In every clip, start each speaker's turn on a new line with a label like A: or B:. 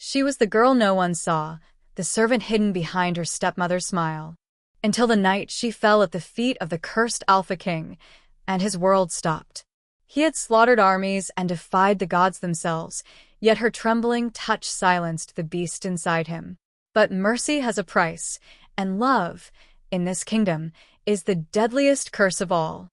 A: She was the girl no one saw, the servant hidden behind her stepmother's smile. Until the night she fell at the feet of the cursed Alpha King, and his world stopped. He had slaughtered armies and defied the gods themselves, yet her trembling touch silenced the beast inside him. But mercy has a price, and love, in this kingdom, is the deadliest curse of all.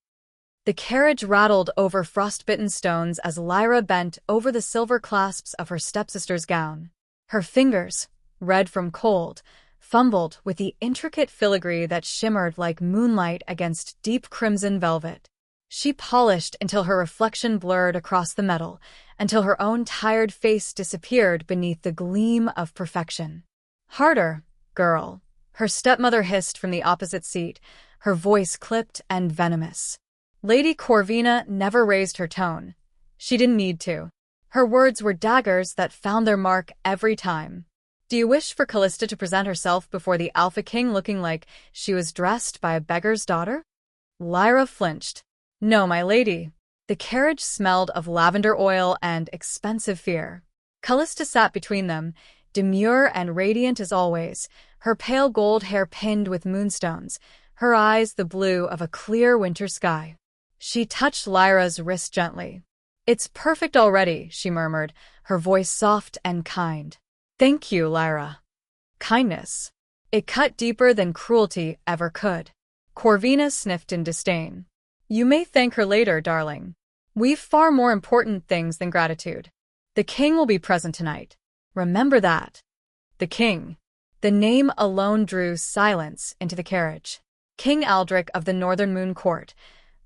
A: The carriage rattled over frostbitten stones as Lyra bent over the silver clasps of her stepsister's gown. Her fingers, red from cold, fumbled with the intricate filigree that shimmered like moonlight against deep crimson velvet. She polished until her reflection blurred across the metal, until her own tired face disappeared beneath the gleam of perfection. "Harder, girl," her stepmother hissed from the opposite seat, her voice clipped and venomous. Lady Corvina never raised her tone. She didn't need to. Her words were daggers that found their mark every time. "Do you wish for Callista to present herself before the Alpha King looking like she was dressed by a beggar's daughter?" Lyra flinched. "No, my lady." The carriage smelled of lavender oil and expensive fear. Callista sat between them, demure and radiant as always, her pale gold hair pinned with moonstones, her eyes the blue of a clear winter sky. She touched Lyra's wrist gently. "It's perfect already," she murmured, her voice soft and kind. "Thank you, Lyra." Kindness. It cut deeper than cruelty ever could. Corvina sniffed in disdain. "You may thank her later, darling. We've far more important things than gratitude. The king will be present tonight. Remember that." The king. The name alone drew silence into the carriage. King Aldrich of the Northern Moon Court,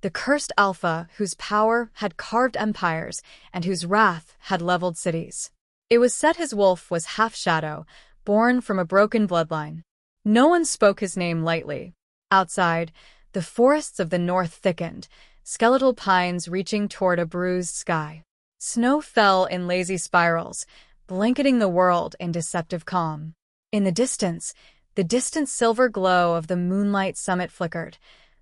A: the cursed Alpha whose power had carved empires and whose wrath had leveled cities. It was said his wolf was half-shadow, born from a broken bloodline. No one spoke his name lightly. Outside, the forests of the north thickened, skeletal pines reaching toward a bruised sky. Snow fell in lazy spirals, blanketing the world in deceptive calm. In the distance, the distant silver glow of the moonlight summit flickered,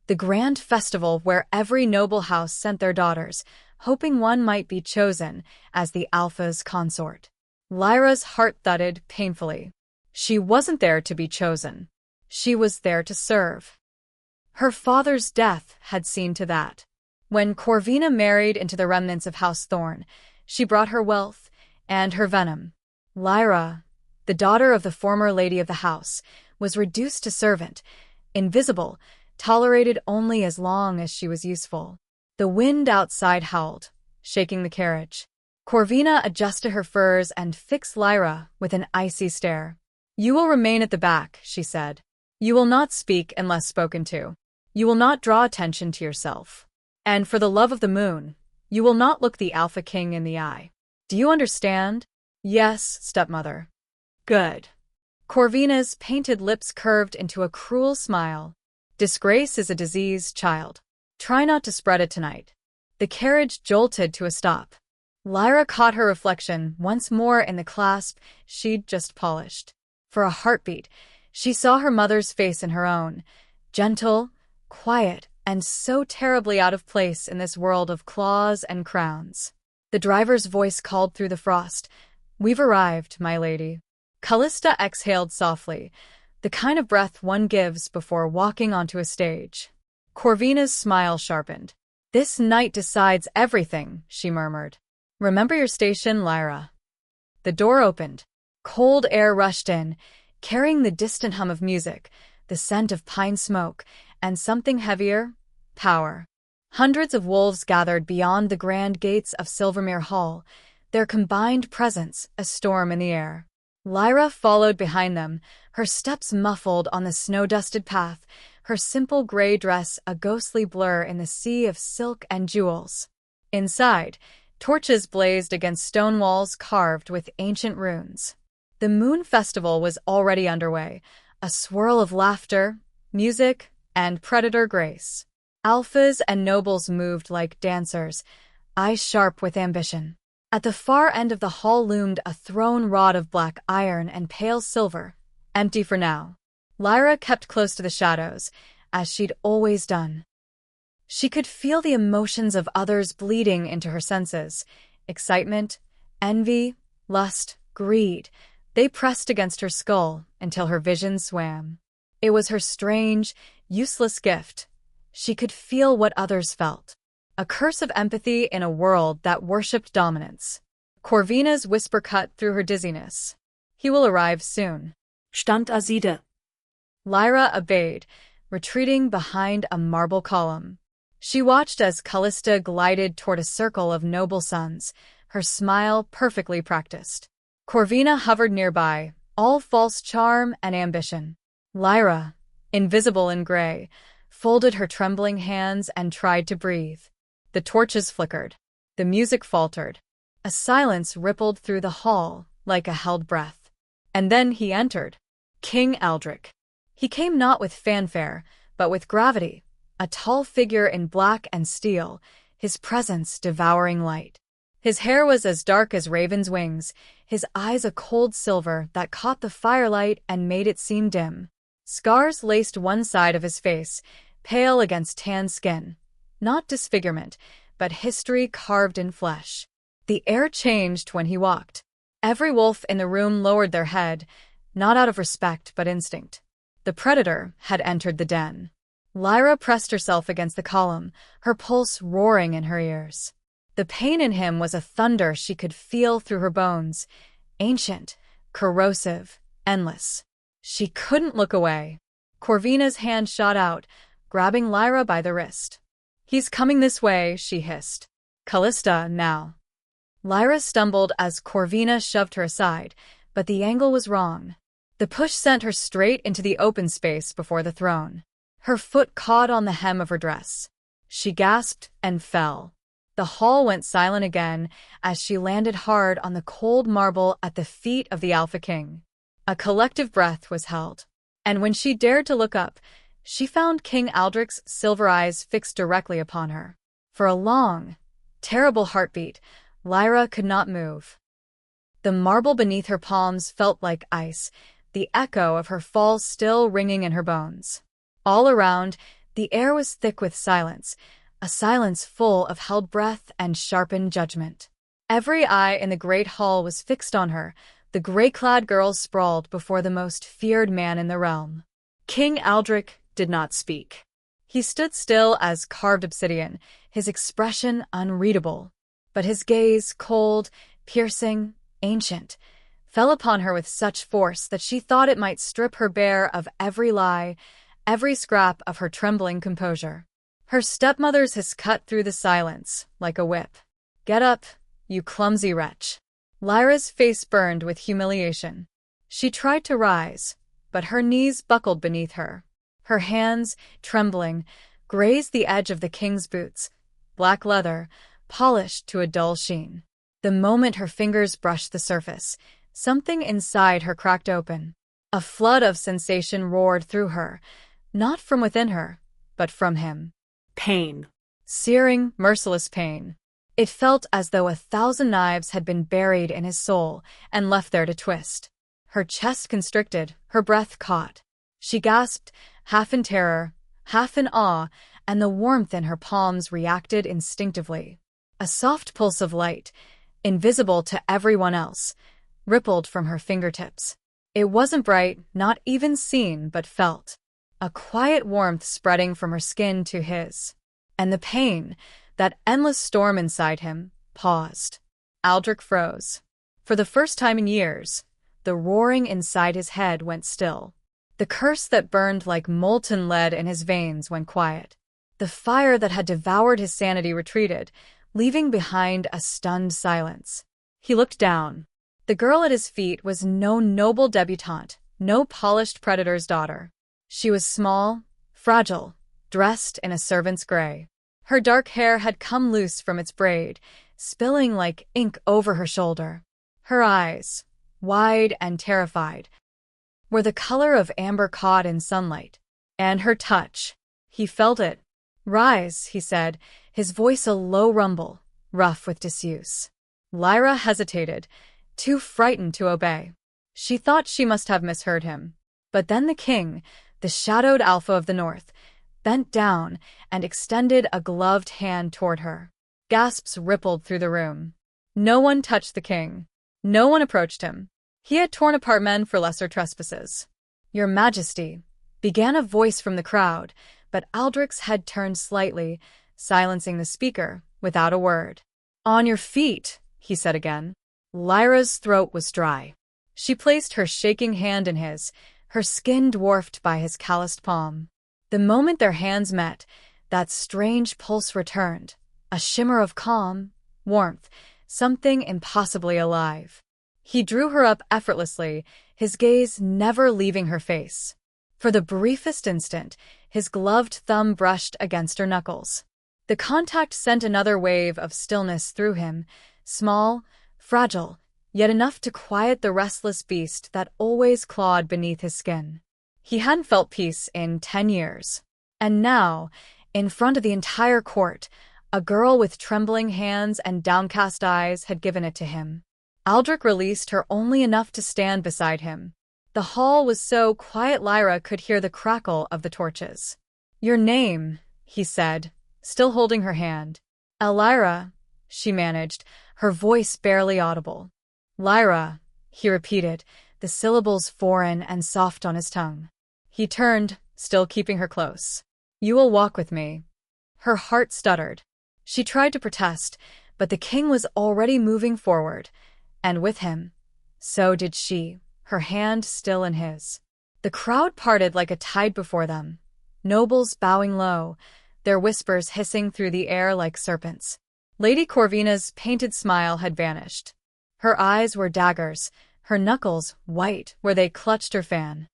A: the grand festival where every noble house sent their daughters, hoping one might be chosen as the Alpha's consort. Lyra's heart thudded painfully. She wasn't there to be chosen. She was there to serve. Her father's death had seen to that. When Corvina married into the remnants of House Thorn, she brought her wealth and her venom. Lyra, the daughter of the former lady of the house, was reduced to servant, invisible, tolerated only as long as she was useful. The wind outside howled, shaking the carriage. Corvina adjusted her furs and fixed Lyra with an icy stare. "You will remain at the back," she said. "You will not speak unless spoken to. You will not draw attention to yourself. And for the love of the moon, you will not look the Alpha King in the eye. Do you understand?" "Yes, stepmother." "Good." Corvina's painted lips curved into a cruel smile. "Disgrace is a disease, child. Try not to spread it tonight." The carriage jolted to a stop. Lyra caught her reflection once more in the clasp she'd just polished. For a heartbeat, she saw her mother's face in her own, gentle, quiet, and so terribly out of place in this world of claws and crowns. The driver's voice called through the frost. "We've arrived, my lady." Callista exhaled softly, the kind of breath one gives before walking onto a stage. Corvina's smile sharpened. "This night decides everything," she murmured. "Remember your station, Lyra." The door opened. Cold air rushed in, carrying the distant hum of music, the scent of pine smoke, and something heavier, power. Hundreds of wolves gathered beyond the grand gates of Silvermere Hall, their combined presence a storm in the air. Lyra followed behind them, her steps muffled on the snow-dusted path, her simple gray dress a ghostly blur in the sea of silk and jewels. Inside, torches blazed against stone walls carved with ancient runes. The Moon Festival was already underway, a swirl of laughter, music, and predator grace. Alphas and nobles moved like dancers, eyes sharp with ambition. At the far end of the hall loomed a throne rod of black iron and pale silver, empty for now. Lyra kept close to the shadows, as she'd always done. She could feel the emotions of others bleeding into her senses: excitement, envy, lust, greed, They pressed against her skull until her vision swam. It was her strange, useless gift. She could feel what others felt. A curse of empathy in a world that worshipped dominance. Corvina's whisper cut through her dizziness. He will arrive soon.
B: Stand Aside.
A: Lyra obeyed, retreating behind a marble column. She watched as Callista glided toward a circle of noble sons, her smile perfectly practiced. Corvina hovered nearby, all false charm and ambition. Lyra, invisible in gray, folded her trembling hands and tried to breathe. The torches flickered. The music faltered. A silence rippled through the hall like a held breath. And then he entered. King Aldrich. He came not with fanfare, but with gravity, a tall figure in black and steel, his presence devouring light. His hair was as dark as raven's wings, his eyes a cold silver that caught the firelight and made it seem dim. Scars laced one side of his face, pale against tan skin. Not disfigurement, but history carved in flesh. The air changed when he walked. Every wolf in the room lowered their head, not out of respect but instinct. The predator had entered the den. Lyra pressed herself against the column, her pulse roaring in her ears. The pain in him was a thunder she could feel through her bones, ancient, corrosive, endless. She couldn't look away. Corvina's hand shot out, grabbing Lyra by the wrist. "He's coming this way," she hissed. "Callista, now." Lyra stumbled as Corvina shoved her aside, but the angle was wrong. The push sent her straight into the open space before the throne. Her foot caught on the hem of her dress. She gasped and fell. The hall went silent again as she landed hard on the cold marble at the feet of the Alpha King. A collective breath was held, and when she dared to look up, she found King Aldrich's silver eyes fixed directly upon her. For a long, terrible heartbeat, Lyra could not move. The marble beneath her palms felt like ice, the echo of her fall still ringing in her bones. All around, the air was thick with silence, a silence full of held breath and sharpened judgment. Every eye in the great hall was fixed on her, the gray-clad girl sprawled before the most feared man in the realm. King Aldrich did not speak. He stood still as carved obsidian, his expression unreadable. But his gaze, cold, piercing, ancient, fell upon her with such force that she thought it might strip her bare of every lie, every scrap of her trembling composure. Her stepmother's hiss cut through the silence like a whip. "Get up, you clumsy wretch." Lyra's face burned with humiliation. She tried to rise, but her knees buckled beneath her. Her hands, trembling, grazed the edge of the king's boots, black leather, polished to a dull sheen. The moment her fingers brushed the surface, something inside her cracked open. A flood of sensation roared through her, not from within her, but from him.
B: Pain.
A: Searing, merciless pain. It felt as though 1,000 knives had been buried in his soul and left there to twist. Her chest constricted, her breath caught. She gasped, half in terror, half in awe, and the warmth in her palms reacted instinctively. A soft pulse of light, invisible to everyone else, rippled from her fingertips. It wasn't bright, not even seen, but felt. A quiet warmth spreading from her skin to his. And the pain, that endless storm inside him, paused. Aldrich froze. For the first time in years, the roaring inside his head went still. The curse that burned like molten lead in his veins went quiet. The fire that had devoured his sanity retreated, leaving behind a stunned silence. He looked down. The girl at his feet was no noble debutante, no polished predator's daughter. She was small, fragile, dressed in a servant's gray. Her dark hair had come loose from its braid, spilling like ink over her shoulder. Her eyes, wide and terrified, were the color of amber caught in sunlight. And her touch. He felt it. "Rise," he said, his voice a low rumble, rough with disuse. Lyra hesitated, too frightened to obey. She thought she must have misheard him. But then the king, the shadowed alpha of the north, bent down and extended a gloved hand toward her. Gasps rippled through the room. No one touched the king. No one approached him. He had torn apart men for lesser trespasses. "Your Majesty," began a voice from the crowd, but Aldrich's head turned slightly, silencing the speaker without a word. "On your feet," he said again. Lyra's throat was dry. She placed her shaking hand in his, her skin dwarfed by his calloused palm. The moment their hands met, that strange pulse returned, a shimmer of calm, warmth, something impossibly alive. He drew her up effortlessly, his gaze never leaving her face. For the briefest instant, his gloved thumb brushed against her knuckles. The contact sent another wave of stillness through him, small, fragile, yet enough to quiet the restless beast that always clawed beneath his skin. He hadn't felt peace in 10 years. And now, in front of the entire court, a girl with trembling hands and downcast eyes had given it to him. Aldrich released her only enough to stand beside him. The hall was so quiet Lyra could hear the crackle of the torches. "Your name," he said, still holding her hand. "Lyra," she managed, her voice barely audible. "Lyra," he repeated, the syllables foreign and soft on his tongue. He turned, still keeping her close. "You will walk with me." Her heart stuttered. She tried to protest, but the king was already moving forward, and with him, so did she, her hand still in his. The crowd parted like a tide before them, nobles bowing low, their whispers hissing through the air like serpents. Lady Corvina's painted smile had vanished. Her eyes were daggers, her knuckles white where they clutched her fan.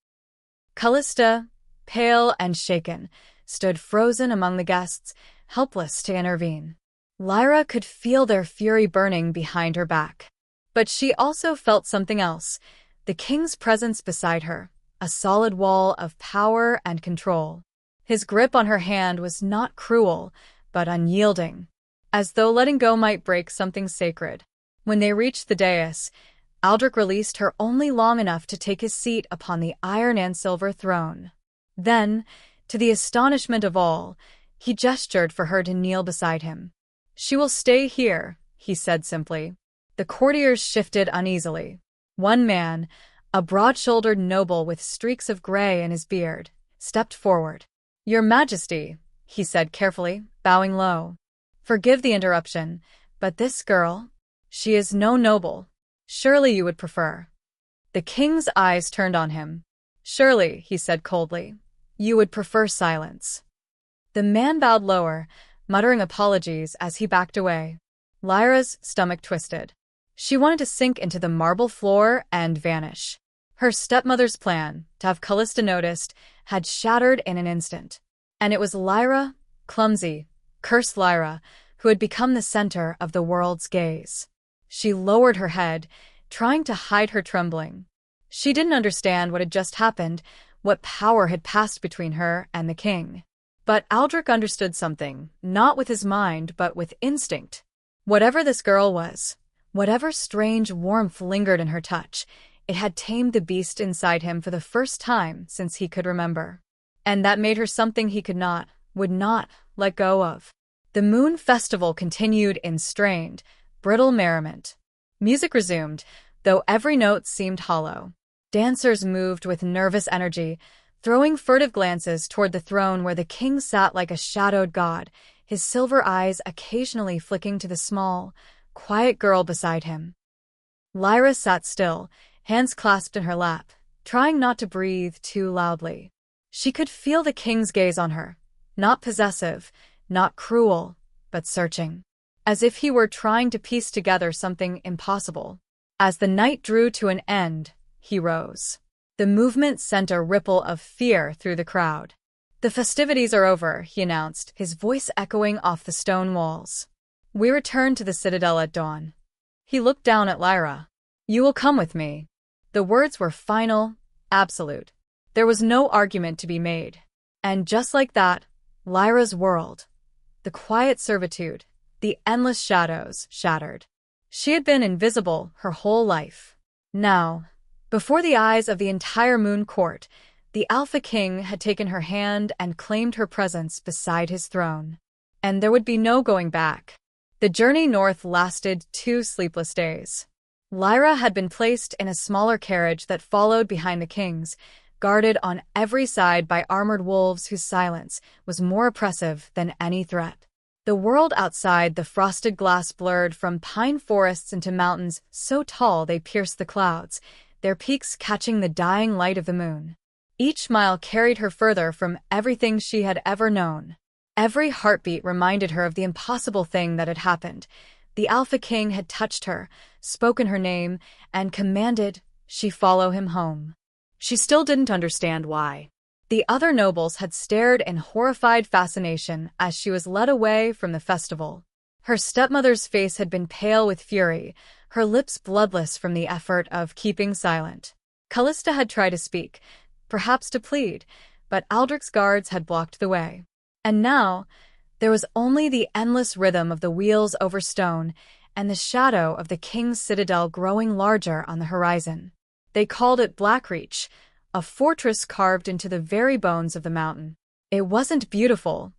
A: Callista, pale and shaken, stood frozen among the guests, helpless to intervene. Lyra could feel their fury burning behind her back. But she also felt something else, the king's presence beside her, a solid wall of power and control. His grip on her hand was not cruel, but unyielding, as though letting go might break something sacred. When they reached the dais, Aldrich released her only long enough to take his seat upon the iron and silver throne. Then, to the astonishment of all, he gestured for her to kneel beside him. "She will stay here," he said simply. The courtiers shifted uneasily. One man, a broad-shouldered noble with streaks of gray in his beard, stepped forward. "Your Majesty," he said carefully, bowing low. "Forgive the interruption, but this girl, she is no noble. Surely you would prefer." The king's eyes turned on him. "Surely," he said coldly, "you would prefer silence." The man bowed lower, muttering apologies as he backed away. Lyra's stomach twisted. She wanted to sink into the marble floor and vanish. Her stepmother's plan, to have Callista noticed, had shattered in an instant. And it was Lyra, clumsy, cursed Lyra, who had become the center of the world's gaze. She lowered her head, trying to hide her trembling. She didn't understand what had just happened, what power had passed between her and the king. But Aldrich understood something, not with his mind, but with instinct. Whatever this girl was, whatever strange warmth lingered in her touch, it had tamed the beast inside him for the first time since he could remember. And that made her something he could not, would not, let go of. The moon festival continued in strained, brittle merriment. Music resumed, though every note seemed hollow. Dancers moved with nervous energy, throwing furtive glances toward the throne where the king sat like a shadowed god, his silver eyes occasionally flicking to the small, quiet girl beside him. Lyra sat still, hands clasped in her lap, trying not to breathe too loudly. She could feel the king's gaze on her, not possessive, not cruel, but searching, as if he were trying to piece together something impossible. As the night drew to an end, he rose. The movement sent a ripple of fear through the crowd. "The festivities are over," he announced, his voice echoing off the stone walls. "We return to the citadel at dawn." He looked down at Lyra. "You will come with me." The words were final, absolute. There was no argument to be made. And just like that, Lyra's world, the quiet servitude, the endless shadows, shattered. She had been invisible her whole life. Now, before the eyes of the entire Moon Court, the Alpha King had taken her hand and claimed her presence beside his throne. And there would be no going back. The journey north lasted 2 sleepless days. Lyra had been placed in a smaller carriage that followed behind the kings, guarded on every side by armored wolves whose silence was more oppressive than any threat. The world outside the frosted glass blurred from pine forests into mountains so tall they pierced the clouds, their peaks catching the dying light of the moon. Each mile carried her further from everything she had ever known. Every heartbeat reminded her of the impossible thing that had happened. The Alpha King had touched her, spoken her name, and commanded she follow him home.
B: She still didn't understand why.
A: The other nobles had stared in horrified fascination as she was led away from the festival. Her stepmother's face had been pale with fury, her lips bloodless from the effort of keeping silent. Callista had tried to speak, perhaps to plead, but Aldrich's guards had blocked the way. And now, there was only the endless rhythm of the wheels over stone and the shadow of the king's citadel growing larger on the horizon. They called it Blackreach, a fortress carved into the very bones of the mountain. It wasn't beautiful.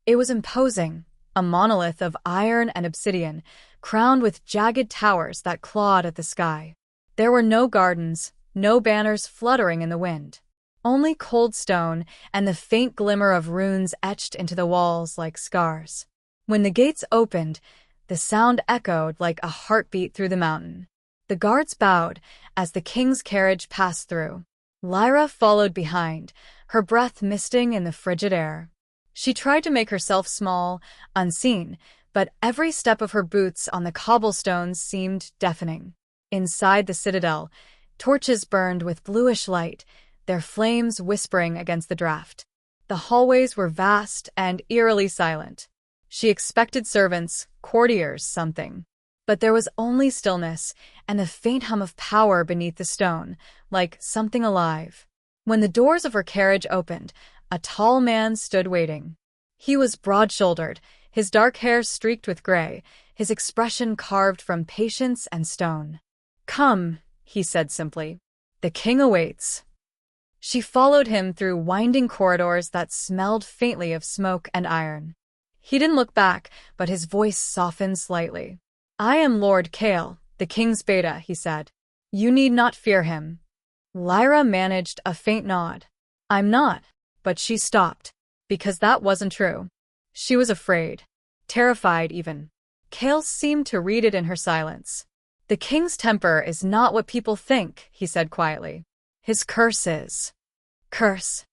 A: It was imposing, a monolith of iron and obsidian, crowned with jagged towers that clawed at the sky. There were no gardens, no banners fluttering in the wind. Only cold stone and the faint glimmer of runes etched into the walls like scars. When the gates opened, the sound echoed like a heartbeat through the mountain. The guards bowed as the king's carriage passed through. Lyra followed behind, her breath misting in the frigid air. She tried to make herself small, unseen, but every step of her boots on the cobblestones seemed deafening. Inside the citadel, torches burned with bluish light, their flames whispering against the draft. The hallways were vast and eerily silent. She expected servants, courtiers, something. But there was only stillness and the faint hum of power beneath the stone, like something alive. When the doors of her carriage opened, a tall man stood waiting. He was broad-shouldered, his dark hair streaked with gray, his expression carved from patience and stone. "Come," he said simply. "The king awaits." She followed him through winding corridors that smelled faintly of smoke and iron. He didn't look back, but his voice softened slightly. "I am Lord Kale, the king's beta," he said. "You need not fear him." Lyra managed a faint nod. "I'm not," but she stopped, because that wasn't true. She was afraid, terrified even. Kale seemed to read it in her silence. "The king's temper is not what people think," he said quietly. "His curse is." Curse.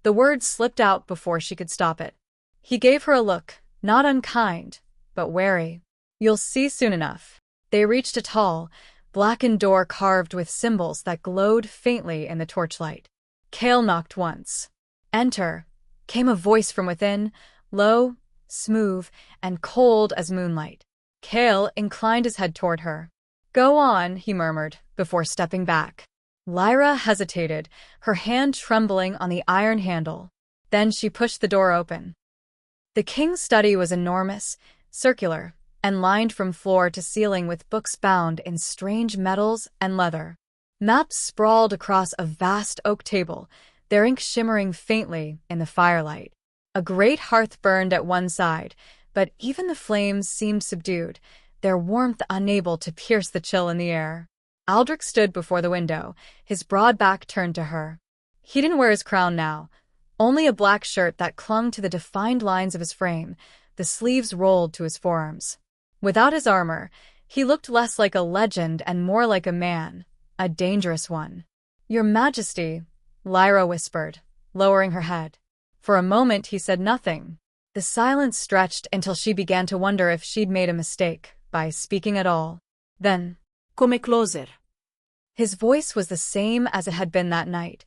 A: The word slipped out before she could stop it. He gave her a look, not unkind, but wary. "You'll see soon enough." They reached a tall, blackened door carved with symbols that glowed faintly in the torchlight. Kale knocked once. "Enter," came a voice from within, low, smooth, and cold as moonlight. Kale inclined his head toward her. "Go on," he murmured, before stepping back. Lyra hesitated, her hand trembling on the iron handle. Then she pushed the door open. The king's study was enormous, circular, and lined from floor to ceiling with books bound in strange metals and leather. Maps sprawled across a vast oak table, their ink shimmering faintly in the firelight. A great hearth burned at one side, but even the flames seemed subdued, their warmth unable to pierce the chill in the air. Aldrich stood before the window, his broad back turned to her. He didn't wear his crown now, only a black shirt that clung to the defined lines of his frame, the sleeves rolled to his forearms. Without his armor, he looked less like a legend and more like a man, a dangerous one. "Your Majesty," Lyra whispered, lowering her head. For a moment he said nothing. The silence stretched until she began to wonder if she'd made a mistake by speaking at all. Then,
B: "Come closer."
A: His voice was the same as it had been that night,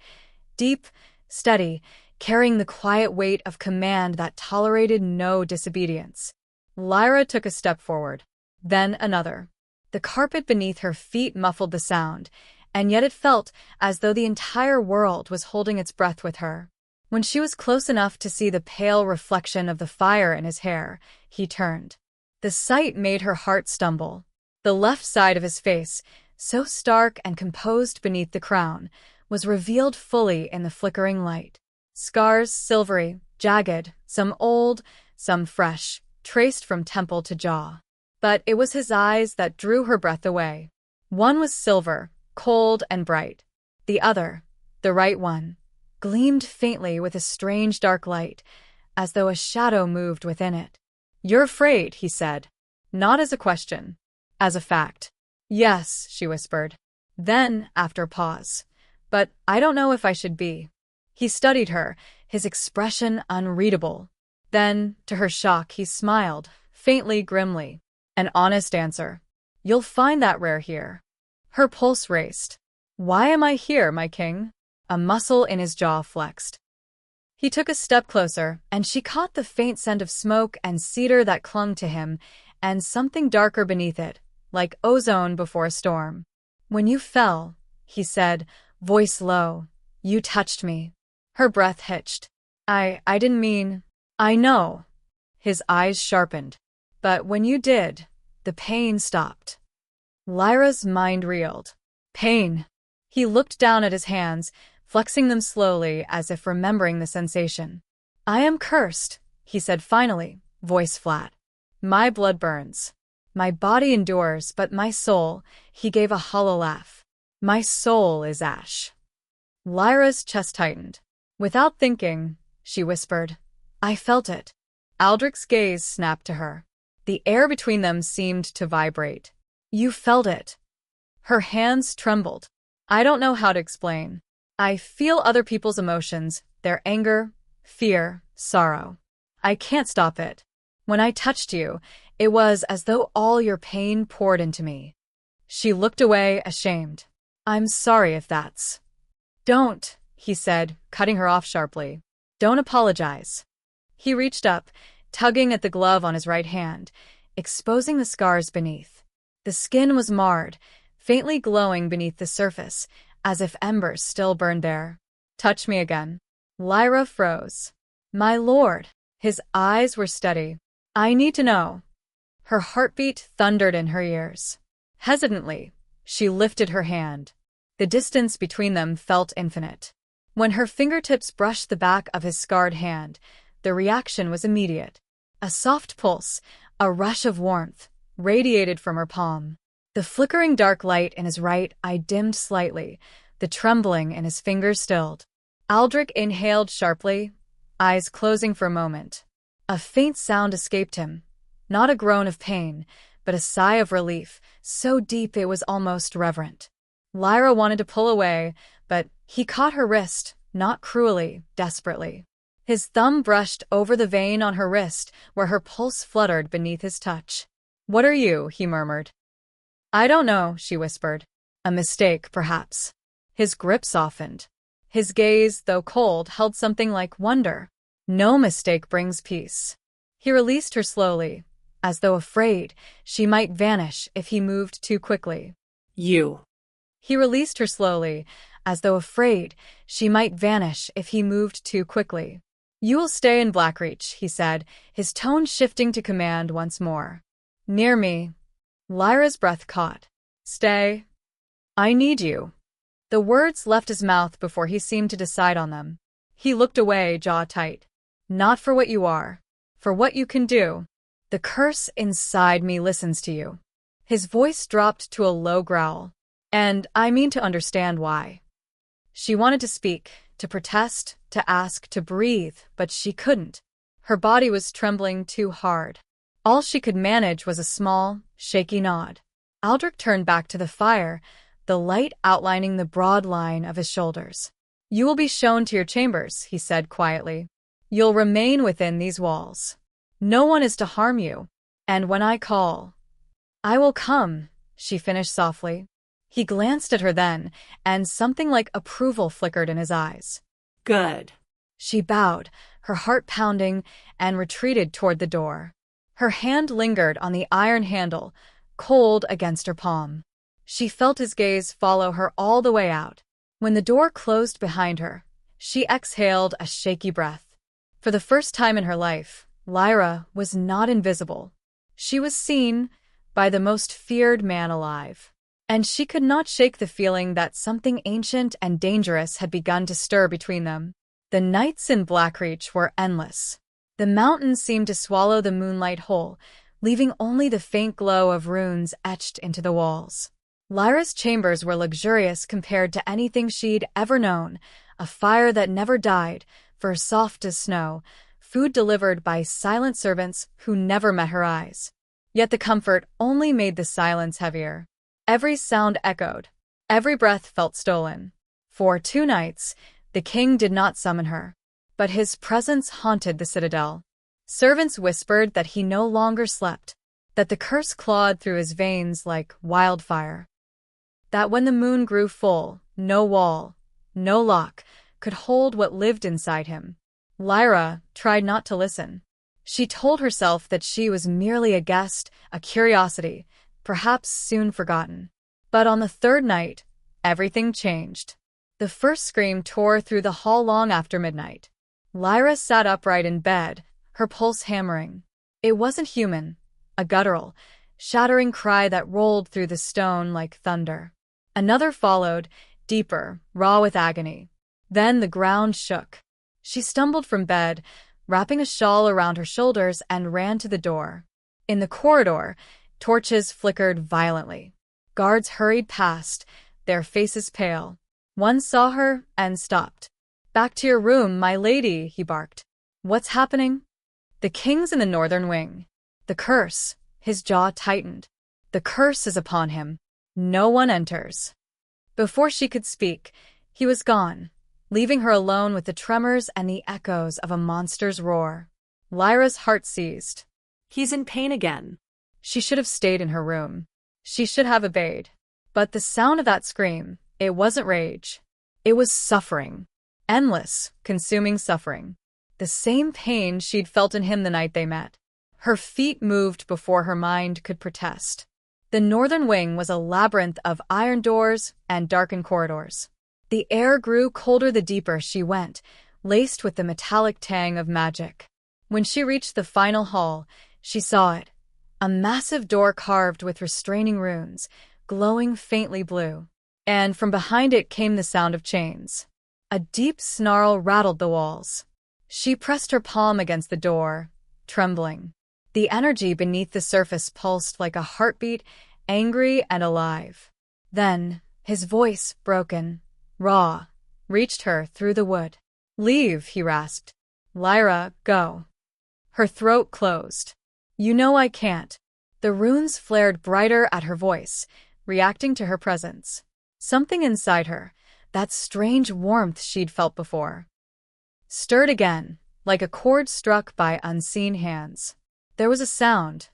A: deep, steady, carrying the quiet weight of command that tolerated no disobedience. Lyra took a step forward, then another. The carpet beneath her feet muffled the sound, and yet it felt as though the entire world was holding its breath with her. When she was close enough to see the pale reflection of the fire in his hair, he turned. The sight made her heart stumble. The left side of his face, so stark and composed beneath the crown, was revealed fully in the flickering light. Scars, silvery, jagged, some old, some fresh, traced from temple to jaw. But it was his eyes that drew her breath away. One was silver, cold and bright. The other, the right one, gleamed faintly with a strange dark light, as though a shadow moved within it. "You're afraid," he said. Not as a question. As a fact. "Yes," she whispered. Then, after a pause, "But I don't know if I should be." He studied her, his expression unreadable. Then, to her shock, he smiled, faintly grimly. "An honest answer. You'll find that rare here." Her pulse raced. "Why am I here, my king?" A muscle in his jaw flexed. He took a step closer, and she caught the faint scent of smoke and cedar that clung to him, and something darker beneath it, like ozone before a storm. "When you fell," he said, voice low, "you touched me." Her breath hitched. I didn't mean." "I know." His eyes sharpened. "But when you did, the pain stopped." Lyra's mind reeled. Pain. He looked down at his hands, flexing them slowly as if remembering the sensation. "I am cursed," he said finally, voice flat. "My blood burns. My body endures, but my soul," he gave a hollow laugh. "My soul is ash." Lyra's chest tightened. Without thinking, she whispered, "I felt it." Aldrich's gaze snapped to her. The air between them seemed to vibrate. "You felt it." Her hands trembled. "I don't know how to explain. I feel other people's emotions, their anger, fear, sorrow. I can't stop it. When I touched you, it was as though all your pain poured into me." She looked away, ashamed. "I'm sorry if that's—" "Don't," he said, cutting her off sharply. "Don't apologize." He reached up, tugging at the glove on his right hand, exposing the scars beneath. The skin was marred, faintly glowing beneath the surface, as if embers still burned there. "Touch me again." Lyra froze. "My lord." His eyes were steady. "I need to know." Her heartbeat thundered in her ears. Hesitantly, she lifted her hand. The distance between them felt infinite. When her fingertips brushed the back of his scarred hand, the reaction was immediate. A soft pulse, a rush of warmth, radiated from her palm. The flickering dark light in his right eye dimmed slightly, the trembling in his fingers stilled. Aldrich inhaled sharply, eyes closing for a moment. A faint sound escaped him, not a groan of pain, but a sigh of relief, so deep it was almost reverent. Lyra wanted to pull away, but he caught her wrist, not cruelly, desperately. His thumb brushed over the vein on her wrist, where her pulse fluttered beneath his touch. "What are you?" he murmured. "I don't know," she whispered. "A mistake, perhaps." His grip softened. His gaze, though cold, held something like wonder. "No mistake brings peace." He released her slowly, as though afraid she might vanish if he moved too quickly.
B: "You."
A: He released her slowly, as though afraid she might vanish if he moved too quickly. "You will stay in Blackreach," he said, his tone shifting to command once more. "Near me." Lyra's breath caught. "Stay. I need you." The words left his mouth before he seemed to decide on them. He looked away, jaw tight. "Not for what you are. For what you can do. The curse inside me listens to you." His voice dropped to a low growl. "And I mean to understand why." She wanted to speak, to protest, to ask, to breathe, but she couldn't. Her body was trembling too hard. All she could manage was a small, shaky nod. Aldrich turned back to the fire, the light outlining the broad line of his shoulders. "You will be shown to your chambers," he said quietly. "You'll remain within these walls. No one is to harm you. And when I call, I will come," she finished softly. He glanced at her then, and something like approval flickered in his eyes.
B: "Good."
A: She bowed, her heart pounding, and retreated toward the door. Her hand lingered on the iron handle, cold against her palm. She felt his gaze follow her all the way out. When the door closed behind her, she exhaled a shaky breath. For the first time in her life, Lyra was not invisible. She was seen by the most feared man alive. And she could not shake the feeling that something ancient and dangerous had begun to stir between them. The nights in Blackreach were endless. The mountains seemed to swallow the moonlight whole, leaving only the faint glow of runes etched into the walls. Lyra's chambers were luxurious compared to anything she'd ever known, a fire that never died, fur soft as snow, food delivered by silent servants who never met her eyes. Yet the comfort only made the silence heavier. Every sound echoed. Every breath felt stolen. For 2 nights, the king did not summon her, but his presence haunted the citadel. Servants whispered that he no longer slept, that the curse clawed through his veins like wildfire, that when the moon grew full, no wall, no lock, could hold what lived inside him. Lyra tried not to listen. She told herself that she was merely a guest, a curiosity, perhaps soon forgotten. But on the 3rd night, everything changed. The first scream tore through the hall long after midnight. Lyra sat upright in bed, her pulse hammering. It wasn't human, a guttural, shattering cry that rolled through the stone like thunder. Another followed, deeper, raw with agony. Then the ground shook. She stumbled from bed, wrapping a shawl around her shoulders, and ran to the door. In the corridor, torches flickered violently. Guards hurried past, their faces pale. One saw her and stopped. "Back to your room, my lady," he barked. "What's happening?" "The king's in the northern wing. The curse," his jaw tightened. "The curse is upon him. No one enters." Before she could speak, he was gone, leaving her alone with the tremors and the echoes of a monster's roar. Lyra's heart seized.
B: He's in pain again.
A: She should have stayed in her room. She should have obeyed. But the sound of that scream, it wasn't rage. It was suffering. Endless, consuming suffering. The same pain she'd felt in him the night they met. Her feet moved before her mind could protest. The northern wing was a labyrinth of iron doors and darkened corridors. The air grew colder the deeper she went, laced with the metallic tang of magic. When she reached the final hall, she saw it. A massive door carved with restraining runes, glowing faintly blue. And from behind it came the sound of chains. A deep snarl rattled the walls. She pressed her palm against the door, trembling. The energy beneath the surface pulsed like a heartbeat, angry and alive. Then, his voice, broken, raw, reached her through the wood. "Leave," he rasped. "Lyra, go." Her throat closed. "You know I can't." The runes flared brighter at her voice, reacting to her presence. Something inside her, that strange warmth she'd felt before, stirred again, like a chord struck by unseen hands. There was a sound,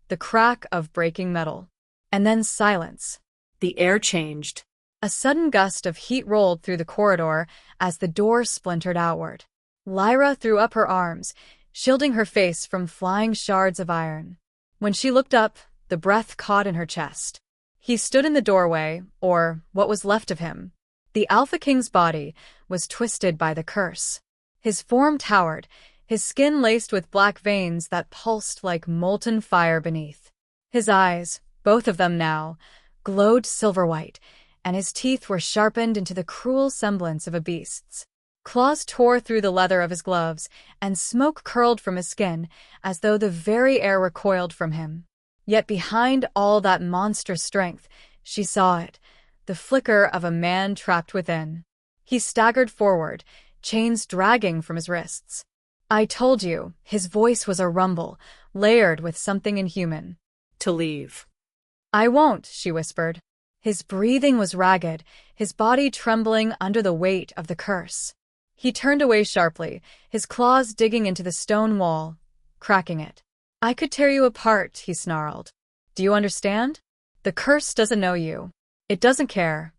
A: the crack of breaking metal. And then silence.
B: The air changed.
A: A sudden gust of heat rolled through the corridor as the door splintered outward. Lyra threw up her arms, shielding her face from flying shards of iron. When she looked up, the breath caught in her chest. He stood in the doorway, or what was left of him. The Alpha King's body was twisted by the curse. His form towered, his skin laced with black veins that pulsed like molten fire beneath. His eyes, both of them now, glowed silver-white, and his teeth were sharpened into the cruel semblance of a beast's. Claws tore through the leather of his gloves, and smoke curled from his skin as though the very air recoiled from him. Yet behind all that monstrous strength, she saw it, the flicker of a man trapped within. He staggered forward, chains dragging from his wrists. "I told you," his voice was a rumble, layered with something inhuman.
B: "To leave."
A: "I won't," she whispered. His breathing was ragged, his body trembling under the weight of the curse. He turned away sharply, his claws digging into the stone wall, cracking it. "I could tear you apart," he snarled. "Do you understand? The curse doesn't know you. It doesn't care."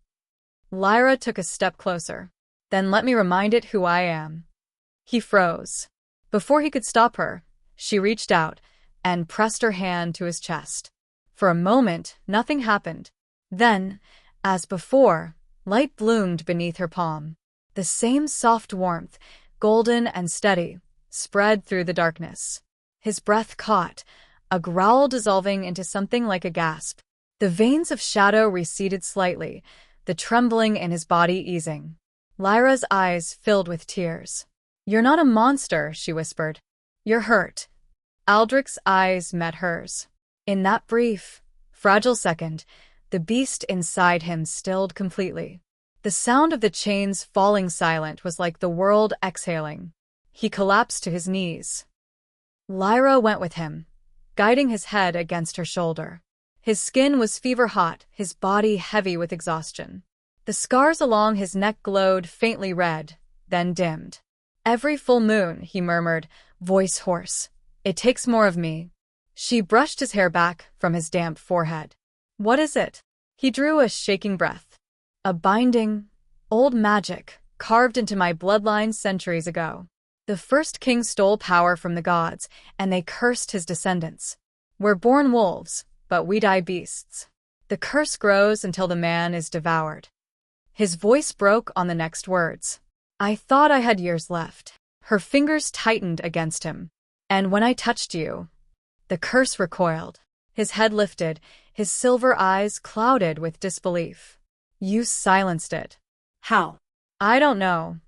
A: Lyra took a step closer. "Then let me remind it who I am." He froze. Before he could stop her, she reached out and pressed her hand to his chest. For a moment, nothing happened. Then, as before, light bloomed beneath her palm. The same soft warmth, golden and steady, spread through the darkness. His breath caught, a growl dissolving into something like a gasp. The veins of shadow receded slightly, the trembling in his body easing. Lyra's eyes filled with tears. "You're not a monster," she whispered. "You're hurt." Aldrich's eyes met hers. In that brief, fragile second, The beast inside him stilled completely. The sound of the chains falling silent was like the world exhaling. He collapsed to his knees. Lyra went with him, guiding his head against her shoulder. His skin was fever-hot, his body heavy with exhaustion. The scars along his neck glowed faintly red, then dimmed. "Every full moon," he murmured, voice hoarse. "It takes more of me." She brushed his hair back from his damp forehead. "What is it?" He drew a shaking breath. "A binding, old magic, carved into my bloodline centuries ago. The first king stole power from the gods, and they cursed his descendants. We're born wolves, but we die beasts. The curse grows until the man is devoured." His voice broke on the next words. "I thought I had years left." Her fingers tightened against him. "And when I touched you..." The curse recoiled. His head lifted, his silver eyes clouded with disbelief. "You silenced it."
B: How?
A: "I don't know."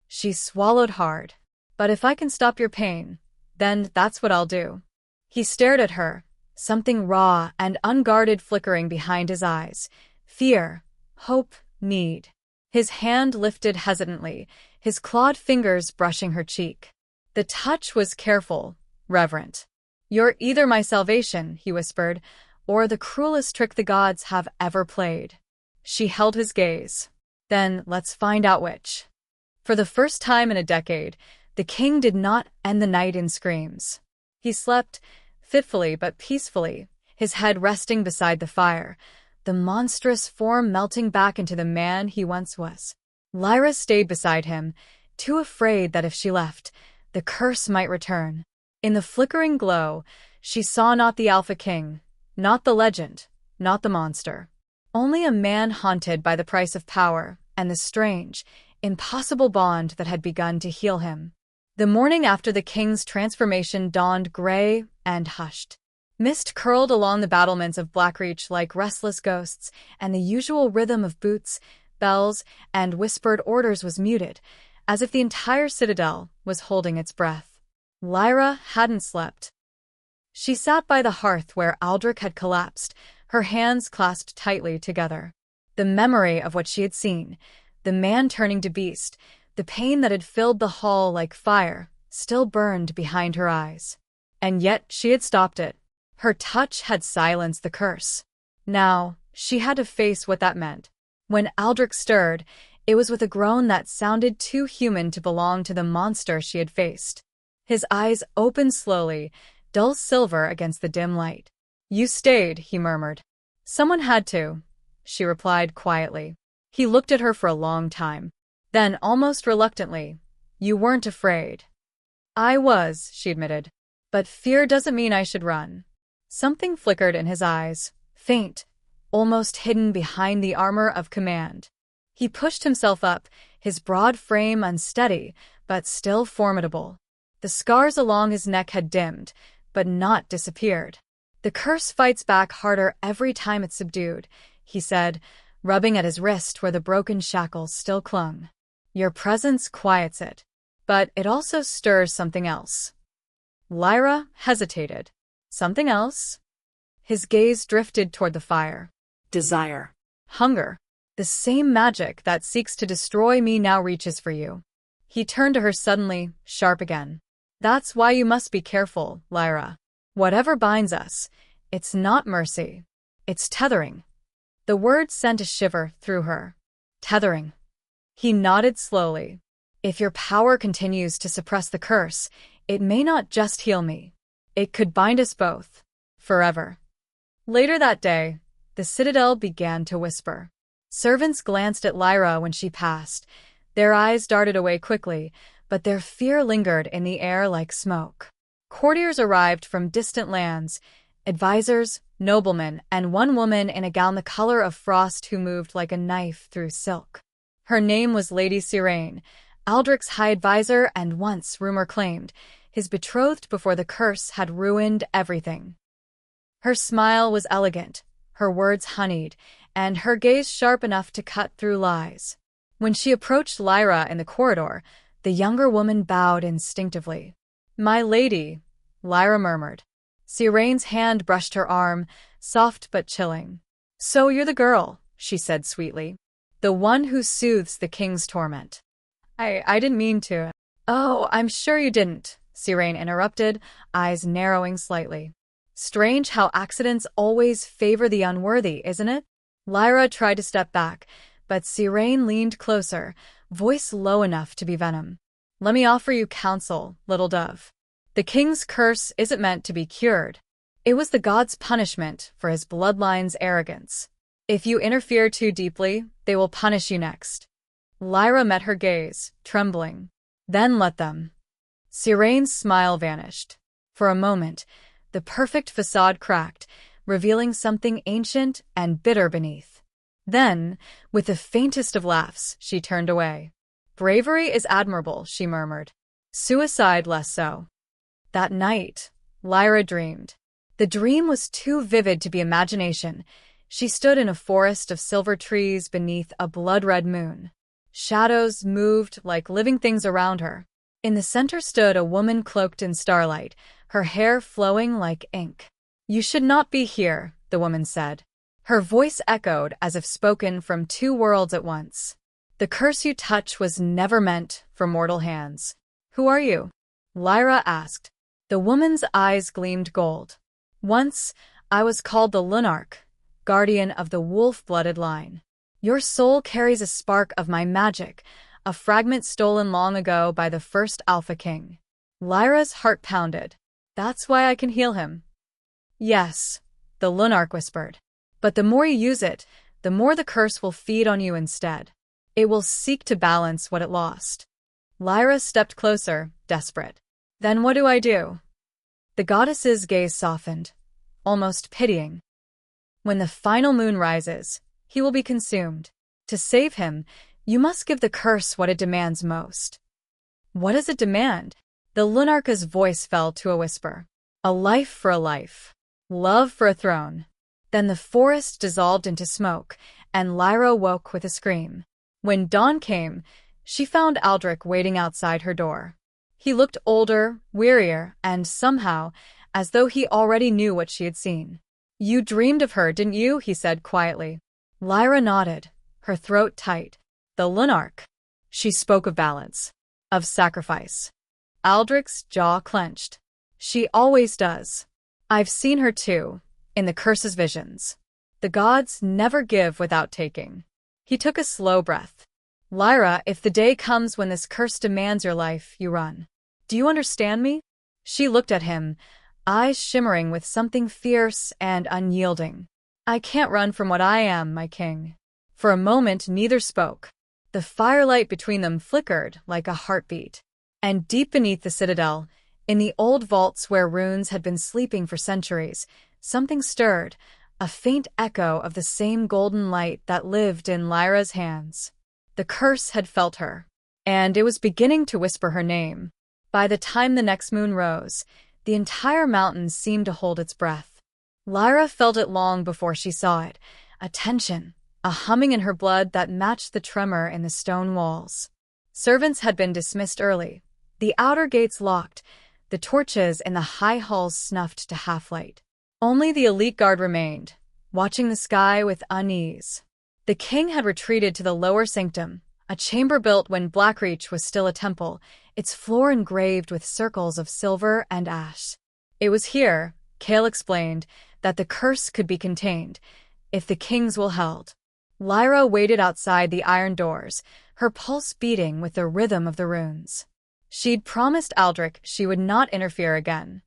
A: She swallowed hard. "But if I can stop your pain, then that's what I'll do." He stared at her, something raw and unguarded flickering behind his eyes. Fear, hope, need. His hand lifted hesitantly, his clawed fingers brushing her cheek. The touch was careful, reverent. "You're either my salvation," he whispered, "or the cruelest trick the gods have ever played." She held his gaze. "Then let's find out which." For the first time in a decade, the king did not end the night in screams. He slept, fitfully but peacefully, his head resting beside the fire, the monstrous form melting back into the man he once was. Lyra stayed beside him, too afraid that if she left, the curse might return. In the flickering glow, she saw not the Alpha King, not the legend, not the monster. Only a man haunted by the price of power and the strange, impossible bond that had begun to heal him. The morning after the king's transformation dawned gray and hushed. Mist curled along the battlements of Blackreach like restless ghosts, and the usual rhythm of boots, bells, and whispered orders was muted, as if the entire citadel was holding its breath. Lyra hadn't slept. She sat by the hearth where Aldrich had collapsed, her hands clasped tightly together. The memory of what she had seen, the man turning to beast, the pain that had filled the hall like fire, still burned behind her eyes. And yet she had stopped it. Her touch had silenced the curse. Now, she had to face what that meant. When Aldrich stirred, it was with a groan that sounded too human to belong to the monster she had faced. His eyes opened slowly, dull silver against the dim light. "You stayed," he murmured. "Someone had to," she replied quietly. He looked at her for a long time. Then, almost reluctantly, "You weren't afraid." "I was," she admitted. "But fear doesn't mean I should run." Something flickered in his eyes, faint, almost hidden behind the armor of command. He pushed himself up, his broad frame unsteady, but still formidable. The scars along his neck had dimmed, but not disappeared. "The curse fights back harder every time it's subdued," he said, rubbing at his wrist where the broken shackles still clung. "Your presence quiets it, but it also stirs something else." Lyra hesitated. "Something else?" His gaze drifted toward the fire.
B: Desire.
A: "Hunger. The same magic that seeks to destroy me now reaches for you." He turned to her suddenly, sharp again. "That's why you must be careful, Lyra. Whatever binds us, it's not mercy. It's tethering." The word sent a shiver through her. Tethering. He nodded slowly. "If your power continues to suppress the curse, it may not just heal me. It could bind us both. Forever." Later that day, the citadel began to whisper. Servants glanced at Lyra when she passed. Their eyes darted away quickly, but their fear lingered in the air like smoke. Courtiers arrived from distant lands, advisors, noblemen, and one woman in a gown the color of frost who moved like a knife through silk. Her name was Lady Sirene, Aldrich's high advisor and once, rumor claimed, his betrothed before the curse had ruined everything. Her smile was elegant, her words honeyed, and her gaze sharp enough to cut through lies. When she approached Lyra in the corridor, the younger woman bowed instinctively. "My lady," Lyra murmured. Sirene's hand brushed her arm, soft but chilling. So you're the girl, she said sweetly. The one who soothes the king's torment. I didn't mean to. Oh, I'm sure you didn't, Sirene interrupted, eyes narrowing slightly. Strange how accidents always favor the unworthy, isn't it? Lyra tried to step back, but Sirene leaned closer, voice low enough to be venom. Let me offer you counsel, little dove. The king's curse isn't meant to be cured. It was the god's punishment for his bloodline's arrogance. If you interfere too deeply, they will punish you next. Lyra met her gaze, trembling. Then let them. Sirene's smile vanished. For a moment, the perfect facade cracked, revealing something ancient and bitter beneath. Then, with the faintest of laughs, she turned away. Bravery is admirable, she murmured. Suicide less so. That night, Lyra dreamed. The dream was too vivid to be imagination. She stood in a forest of silver trees beneath a blood-red moon. Shadows moved like living things around her. In the center stood a woman cloaked in starlight, her hair flowing like ink. You should not be here, the woman said. Her voice echoed as if spoken from two worlds at once. The curse you touch was never meant for mortal hands. Who are you? Lyra asked. The woman's eyes gleamed gold. Once, I was called the Lunarch, guardian of the wolf-blooded line. Your soul carries a spark of my magic, a fragment stolen long ago by the first Alpha King. Lyra's heart pounded. That's why I can heal him. Yes, the Lunarch whispered. But the more you use it, the more the curse will feed on you instead. It will seek to balance what it lost. Lyra stepped closer, desperate. Then what do I do? The goddess's gaze softened, almost pitying. When the final moon rises, he will be consumed. To save him, you must give the curse what it demands most. What does it demand? The Lunarch's voice fell to a whisper. A life for a life. Love for a throne. Then the forest dissolved into smoke, and Lyra woke with a scream. When dawn came, she found Aldrich waiting outside her door. He looked older, wearier, and somehow, as though he already knew what she had seen. You dreamed of her, didn't you? He said quietly. Lyra nodded, her throat tight. The Lunarch. She spoke of balance, of sacrifice. Aldrich's jaw clenched. She always does. I've seen her too, in the curse's visions. The gods never give without taking. He took a slow breath. Lyra, if the day comes when this curse demands your life, you run. Do you understand me? She looked at him, eyes shimmering with something fierce and unyielding. I can't run from what I am, my king. For a moment, neither spoke. The firelight between them flickered like a heartbeat. And deep beneath the citadel, in the old vaults where runes had been sleeping for centuries, something stirred, a faint echo of the same golden light that lived in Lyra's hands. The curse had felt her, and it was beginning to whisper her name. By the time the next moon rose, the entire mountain seemed to hold its breath. Lyra felt it long before she saw it, a tension, a humming in her blood that matched the tremor in the stone walls. Servants had been dismissed early, the outer gates locked, the torches in the high halls snuffed to half-light. Only the elite guard remained, watching the sky with unease. The king had retreated to the lower sanctum, a chamber built when Blackreach was still a temple, its floor engraved with circles of silver and ash. It was here, Cale explained, that the curse could be contained, if the king's will held. Lyra waited outside the iron doors, her pulse beating with the rhythm of the runes. She'd promised Aldrich she would not interfere again.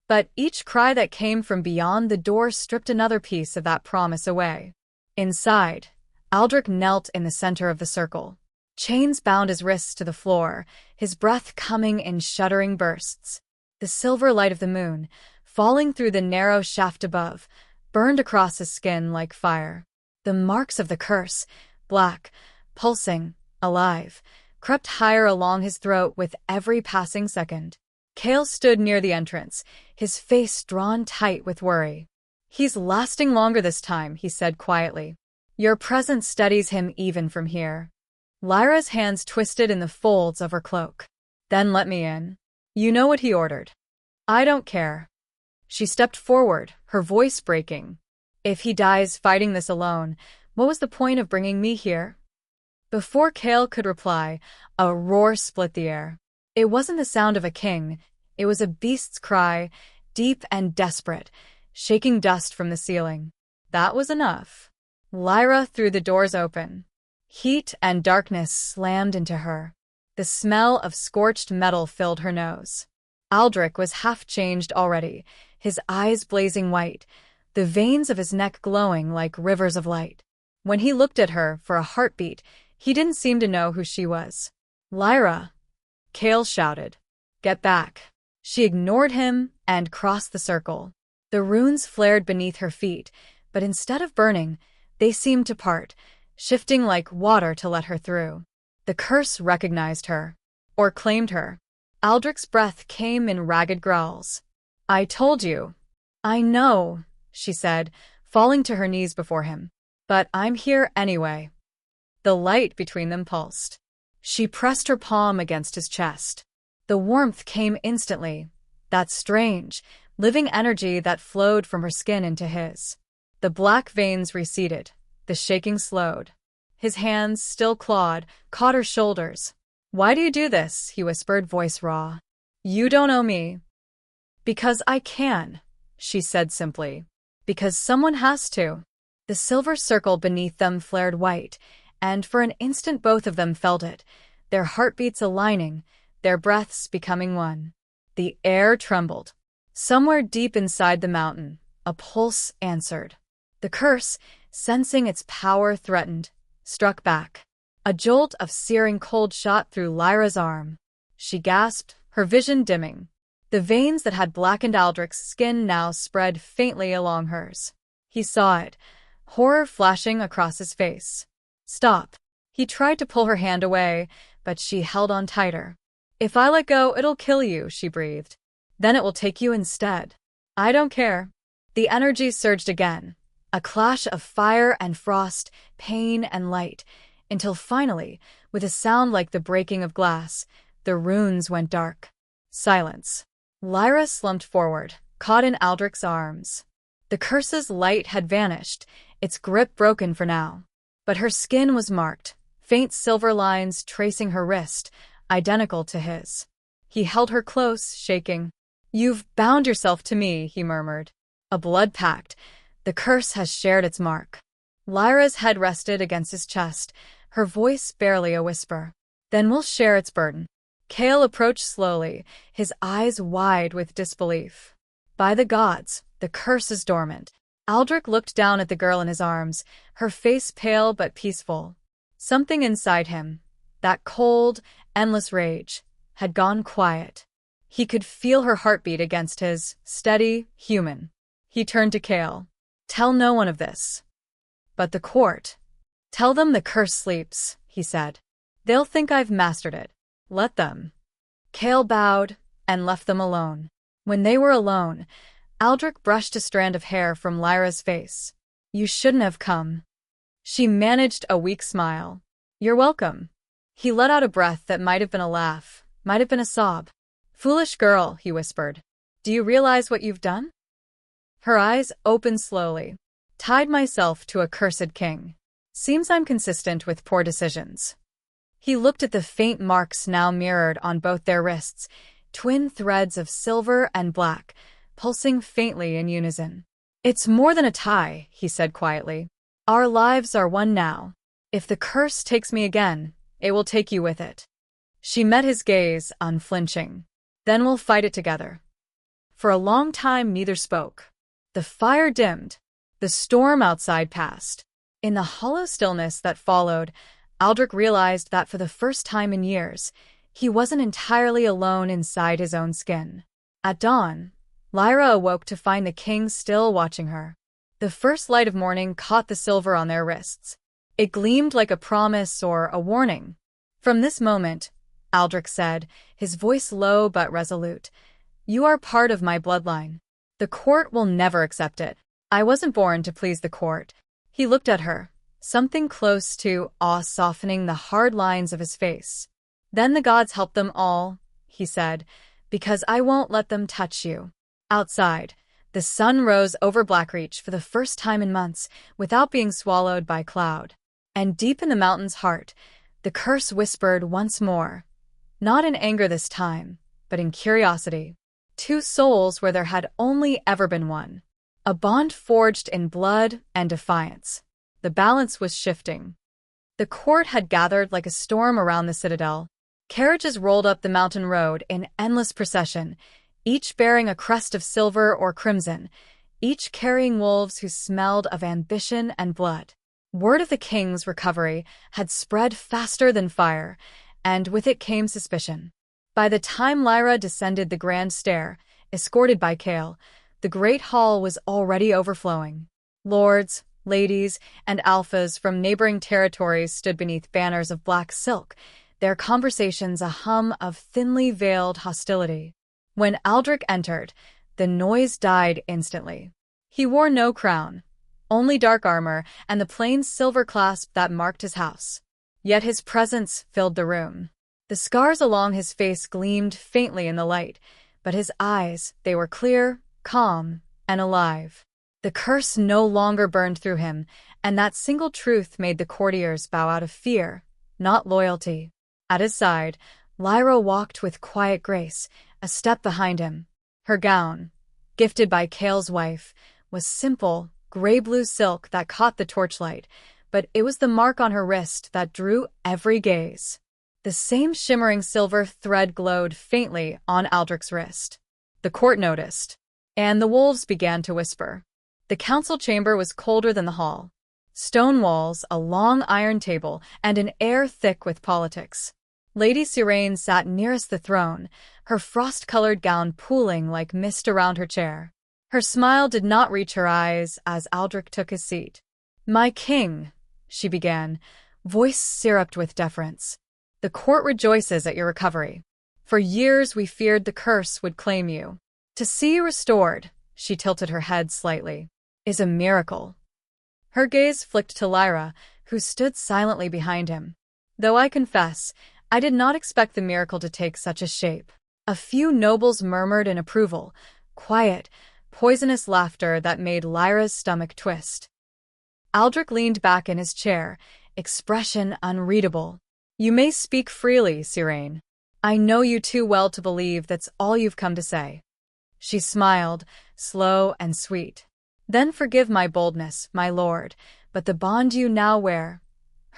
A: But each cry that came from beyond the door stripped another piece of that promise away. Inside, Aldrich knelt in the center of the circle. Chains bound his wrists to the floor, his breath coming in shuddering bursts. The silver light of the moon, falling through the narrow shaft above, burned across his skin like fire. The marks of the curse, black, pulsing, alive, crept higher along his throat with every passing second. Cale stood near the entrance, his face drawn tight with worry. He's lasting longer this time, he said quietly. Your presence steadies him even from here. Lyra's hands twisted in the folds of her cloak. Then let me in. You know what he ordered. I don't care. She stepped forward, her voice breaking. If he dies fighting this alone, what was the point of bringing me here? Before Kale could reply, a roar split the air. It wasn't the sound of a king, it was a beast's cry, deep and desperate, shaking dust from the ceiling. That was enough. Lyra threw the doors open. Heat and darkness slammed into her. The smell of scorched metal filled her nose. Aldrich was half-changed already, his eyes blazing white, the veins of his neck glowing like rivers of light. When he looked at her for a heartbeat, he didn't seem to know who she was. "Lyra!" Kale shouted. "Get back." She ignored him and crossed the circle. The runes flared beneath her feet, but instead of burning, they seemed to part, shifting like water to let her through. The curse recognized her, or claimed her. Aldrich's breath came in ragged growls. "I told you." "I know," she said, falling to her knees before him. "But I'm here anyway." The light between them pulsed. She pressed her palm against his chest. The warmth came instantly, that strange, living energy that flowed from her skin into his. The black veins receded, the shaking slowed. His hands, still clawed, caught her shoulders. "Why do you do this?" he whispered, voice raw. "You don't owe me." "Because I can," she said simply. "Because someone has to." The silver circle beneath them flared white, and for an instant both of them felt it, their heartbeats aligning, their breaths becoming one. The air trembled. Somewhere deep inside the mountain, a pulse answered. The curse, sensing its power threatened, struck back. A jolt of searing cold shot through Lyra's arm. She gasped, her vision dimming. The veins that had blackened Aldrich's skin now spread faintly along hers. He saw it, horror flashing across his face. "Stop." He tried to pull her hand away, but she held on tighter. "If I let go, it'll kill you," she breathed. "Then it will take you instead." "I don't care." The energy surged again, a clash of fire and frost, pain and light, until finally, with a sound like the breaking of glass, the runes went dark. Silence. Lyra slumped forward, caught in Aldrich's arms. The curse's light had vanished, its grip broken for now. But her skin was marked, faint silver lines tracing her wrist, identical to his. He held her close, shaking. "You've bound yourself to me," he murmured. "A blood pact. The curse has shared its mark." Lyra's head rested against his chest, her voice barely a whisper. "Then we'll share its burden." Kale approached slowly, his eyes wide with disbelief. "By the gods, the curse is dormant." Aldrich looked down at the girl in his arms, her face pale but peaceful. Something inside him, that cold, endless rage, had gone quiet. He could feel her heartbeat against his, steady, human. He turned to Kale. "Tell no one of this." "But the court." "Tell them the curse sleeps," he said. "They'll think I've mastered it. Let them." Kale bowed and left them alone. When they were alone, Aldrich brushed a strand of hair from Lyra's face. "You shouldn't have come." She managed a weak smile. "You're welcome." He let out a breath that might have been a laugh, might have been a sob. "Foolish girl," he whispered. "Do you realize what you've done?" Her eyes opened slowly. "Tied myself to a cursed king. Seems I'm consistent with poor decisions." He looked at the faint marks now mirrored on both their wrists, twin threads of silver and black, pulsing faintly in unison. "It's more than a tie," he said quietly. "Our lives are one now. If the curse takes me again, it will take you with it." She met his gaze, unflinching. "Then we'll fight it together." For a long time neither spoke. The fire dimmed. The storm outside passed. In the hollow stillness that followed, Aldrich realized that for the first time in years, he wasn't entirely alone inside his own skin. At dawn, Lyra awoke to find the king still watching her. The first light of morning caught the silver on their wrists. It gleamed like a promise or a warning. "From this moment," Aldrich said, his voice low but resolute, "you are part of my bloodline. The court will never accept it. I wasn't born to please the court." He looked at her, something close to awe softening the hard lines of his face. "Then the gods help them all," he said, "because I won't let them touch you." Outside, The sun rose over Blackreach for the first time in months without being swallowed by cloud. And deep in the mountain's heart, the curse whispered once more, not in anger this time, but in curiosity. Two souls where there had only ever been one. A bond forged in blood and defiance. The balance was shifting. The court had gathered like a storm around the citadel. Carriages rolled up the mountain road in endless procession, each bearing a crest of silver or crimson, each carrying wolves who smelled of ambition and blood. Word of the king's recovery had spread faster than fire, and with it came suspicion. By the time Lyra descended the grand stair, escorted by Cale, the great hall was already overflowing. Lords, ladies, and alphas from neighboring territories stood beneath banners of black silk, their conversations a hum of thinly veiled hostility. When Aldrich entered, the noise died instantly. He wore no crown, only dark armor and the plain silver clasp that marked his house. Yet his presence filled the room. The scars along his face gleamed faintly in the light, but his eyes, they were clear, calm, and alive. The curse no longer burned through him, and that single truth made the courtiers bow out of fear, not loyalty. At his side, Lyra walked with quiet grace, a step behind him. Her gown, gifted by Cale's wife, was simple, gray-blue silk that caught the torchlight, but it was the mark on her wrist that drew every gaze. The same shimmering silver thread glowed faintly on Aldrich's wrist. The court noticed, and the wolves began to whisper. The council chamber was colder than the hall. Stone walls, a long iron table, and an air thick with politics. Lady Sirene sat nearest the throne, her frost-colored gown pooling like mist around her chair. Her smile did not reach her eyes as Aldrich took his seat. "My king," she began, voice syruped with deference. "The court rejoices at your recovery. For years we feared the curse would claim you. To see you restored," she tilted her head slightly, "is a miracle." Her gaze flicked to Lyra, who stood silently behind him. "Though I confess, I did not expect the miracle to take such a shape." A few nobles murmured in approval, quiet, poisonous laughter that made Lyra's stomach twist. Aldrich leaned back in his chair, expression unreadable. "You may speak freely, Sirene. I know you too well to believe that's all you've come to say." She smiled, slow and sweet. "Then forgive my boldness, my lord, but the bond you now wear,"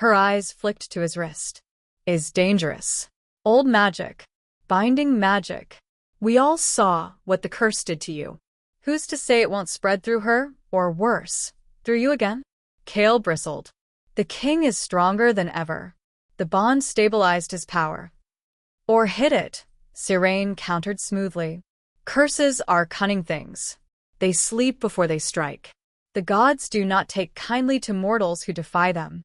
A: her eyes flicked to his wrist, "is dangerous. Old magic. Binding magic. We all saw what the curse did to you. Who's to say it won't spread through her, or worse, through you again?" Cale bristled. "The king is stronger than ever. The bond stabilized his power." "Or hid it," Sirene countered smoothly. "Curses are cunning things. They sleep before they strike. The gods do not take kindly to mortals who defy them."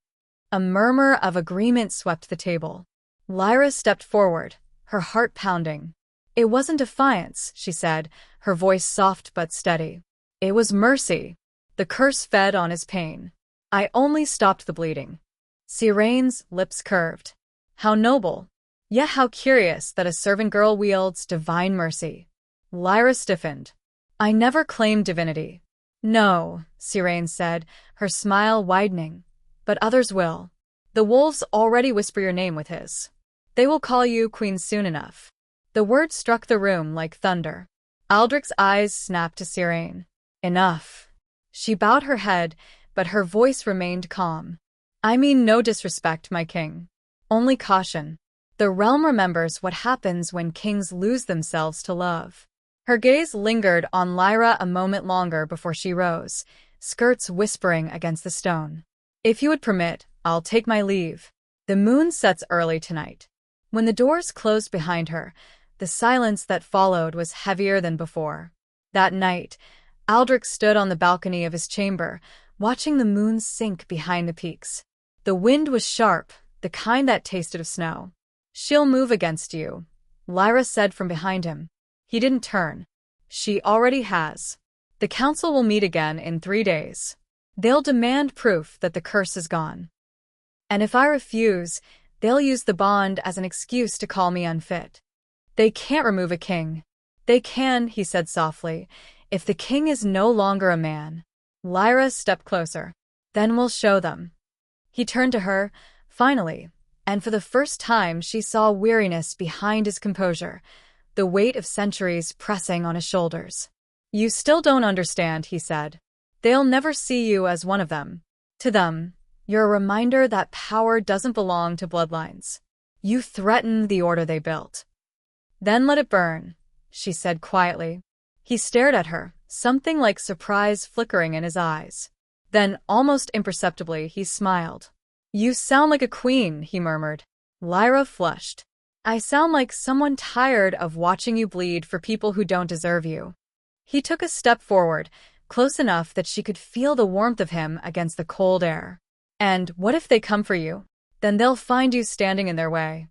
A: A murmur of agreement swept the table. Lyra stepped forward, her heart pounding. "It wasn't defiance," she said, her voice soft but steady. "It was mercy. The curse fed on his pain. I only stopped the bleeding." Sirene's lips curved. How noble, yet how curious that a servant girl wields divine mercy. Lyra stiffened. "I never claimed divinity." "No," Sirene said, her smile widening. "But others will. The wolves already whisper your name with his. They will call you queen soon enough." The word struck the room like thunder. Aldrich's eyes snapped to Sirene. "Enough." She bowed her head, but her voice remained calm. "I mean no disrespect, my king. Only caution. The realm remembers what happens when kings lose themselves to love." Her gaze lingered on Lyra a moment longer before she rose, skirts whispering against the stone. "If you would permit, I'll take my leave. The moon sets early tonight." When the doors closed behind her, the silence that followed was heavier than before. That night, Aldrich stood on the balcony of his chamber, watching the moon sink behind the peaks. The wind was sharp, the kind that tasted of snow. "She'll move against you," Lyra said from behind him. He didn't turn. "She already has. The council will meet again in 3 days. They'll demand proof that the curse is gone. And if I refuse, they'll use the bond as an excuse to call me unfit. They can't remove a king." "They can," he said softly, If the king is no longer a man, Lyra stepped closer. Then we'll show them. He turned to her, finally, and for the first time she saw weariness behind his composure, the weight of centuries pressing on his shoulders. You still don't understand, he said. They'll never see you as one of them. To them, you're a reminder that power doesn't belong to bloodlines. You threaten the order they built. Then let it burn, she said quietly. He stared at her, something like surprise flickering in his eyes. Then, almost imperceptibly, he smiled. You sound like a queen, he murmured. Lyra flushed. I sound like someone tired of watching you bleed for people who don't deserve you. He took a step forward, close enough that she could feel the warmth of him against the cold air. And what if they come for you? Then they'll find you standing in their way.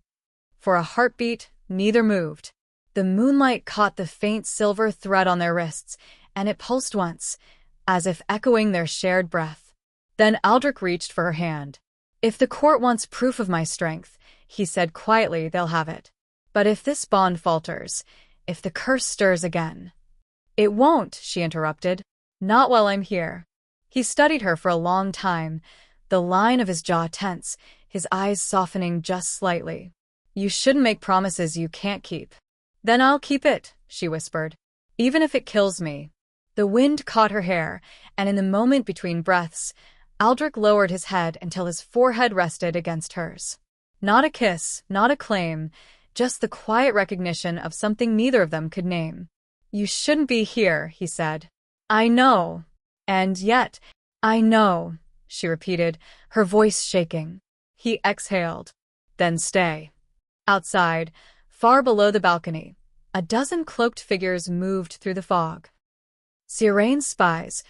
A: For a heartbeat, neither moved. The moonlight caught the faint silver thread on their wrists, and it pulsed once, as if echoing their shared breath. Then Aldrich reached for her hand. If the court wants proof of my strength, he said quietly, they'll have it. But if this bond falters, if the curse stirs again— It won't, she interrupted. Not while I'm here. He studied her for a long time, the line of his jaw tense, his eyes softening just slightly. You shouldn't make promises you can't keep. Then I'll keep it, she whispered. Even if it kills me. The wind caught her hair, and in the moment between breaths, Aldrich lowered his head until his forehead rested against hers. Not a kiss, not a claim, just the quiet recognition of something neither of them could name. You shouldn't be here, he said. I know. And yet, I know, she repeated, her voice shaking. He exhaled. Then stay. Outside, far below the balcony, a dozen cloaked figures moved through the fog. Siraine's spies,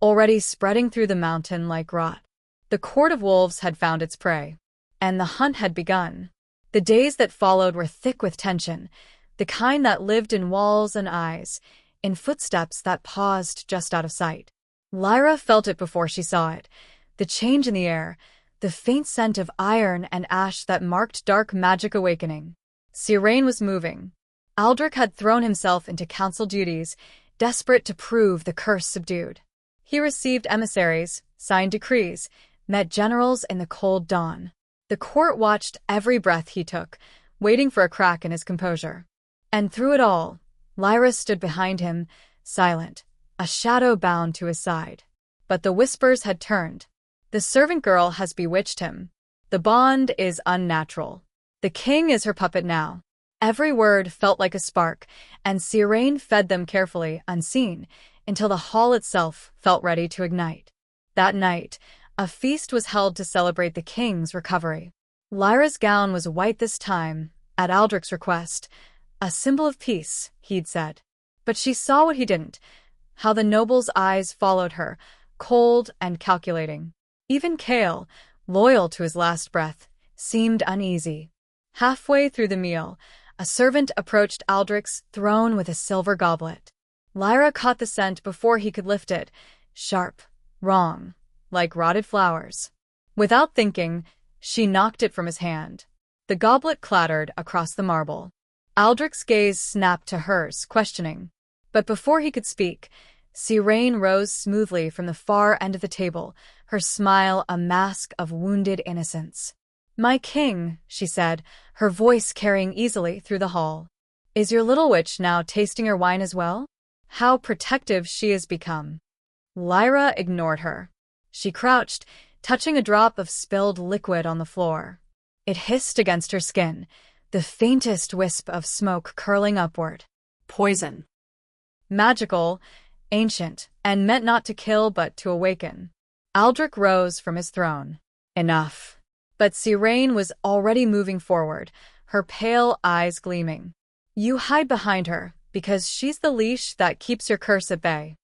A: already spreading through the mountain like rot. The Court of Wolves had found its prey, and the hunt had begun. The days that followed were thick with tension, the kind that lived in walls and eyes, in footsteps that paused just out of sight. Lyra felt it before she saw it, the change in the air, the faint scent of iron and ash that marked dark magic awakening. Siraine was moving. Aldrich had thrown himself into council duties, desperate to prove the curse subdued. He received emissaries, signed decrees, met generals in the cold dawn. The court watched every breath he took, waiting for a crack in his composure. And through it all, Lyra stood behind him, silent, a shadow bound to his side. But the whispers had turned. The servant girl has bewitched him. The bond is unnatural. The king is her puppet now. Every word felt like a spark, and Siraine fed them carefully, unseen, until the hall itself felt ready to ignite. That night, a feast was held to celebrate the king's recovery. Lyra's gown was white this time, at Aldrich's request, a symbol of peace, he'd said. But she saw what he didn't, how the noble's eyes followed her, cold and calculating. Even Cale, loyal to his last breath, seemed uneasy. Halfway through the meal, a servant approached Aldrich's throne with a silver goblet. Lyra caught the scent before he could lift it, sharp, wrong, like rotted flowers. Without thinking, she knocked it from his hand. The goblet clattered across the marble. Aldrich's gaze snapped to hers, questioning. But before he could speak, Siraine rose smoothly from the far end of the table, her smile a mask of wounded innocence. My king, she said, her voice carrying easily through the hall. Is your little witch now tasting her wine as well? How protective she has become. Lyra ignored her. She crouched, touching a drop of spilled liquid on the floor. It hissed against her skin, the faintest wisp of smoke curling upward.
B: Poison.
A: Magical, ancient, and meant not to kill but to awaken. Aldrich rose from his throne. Enough. But Siraine was already moving forward, her pale eyes gleaming. You hide behind her, because she's the leash that keeps your curse at bay.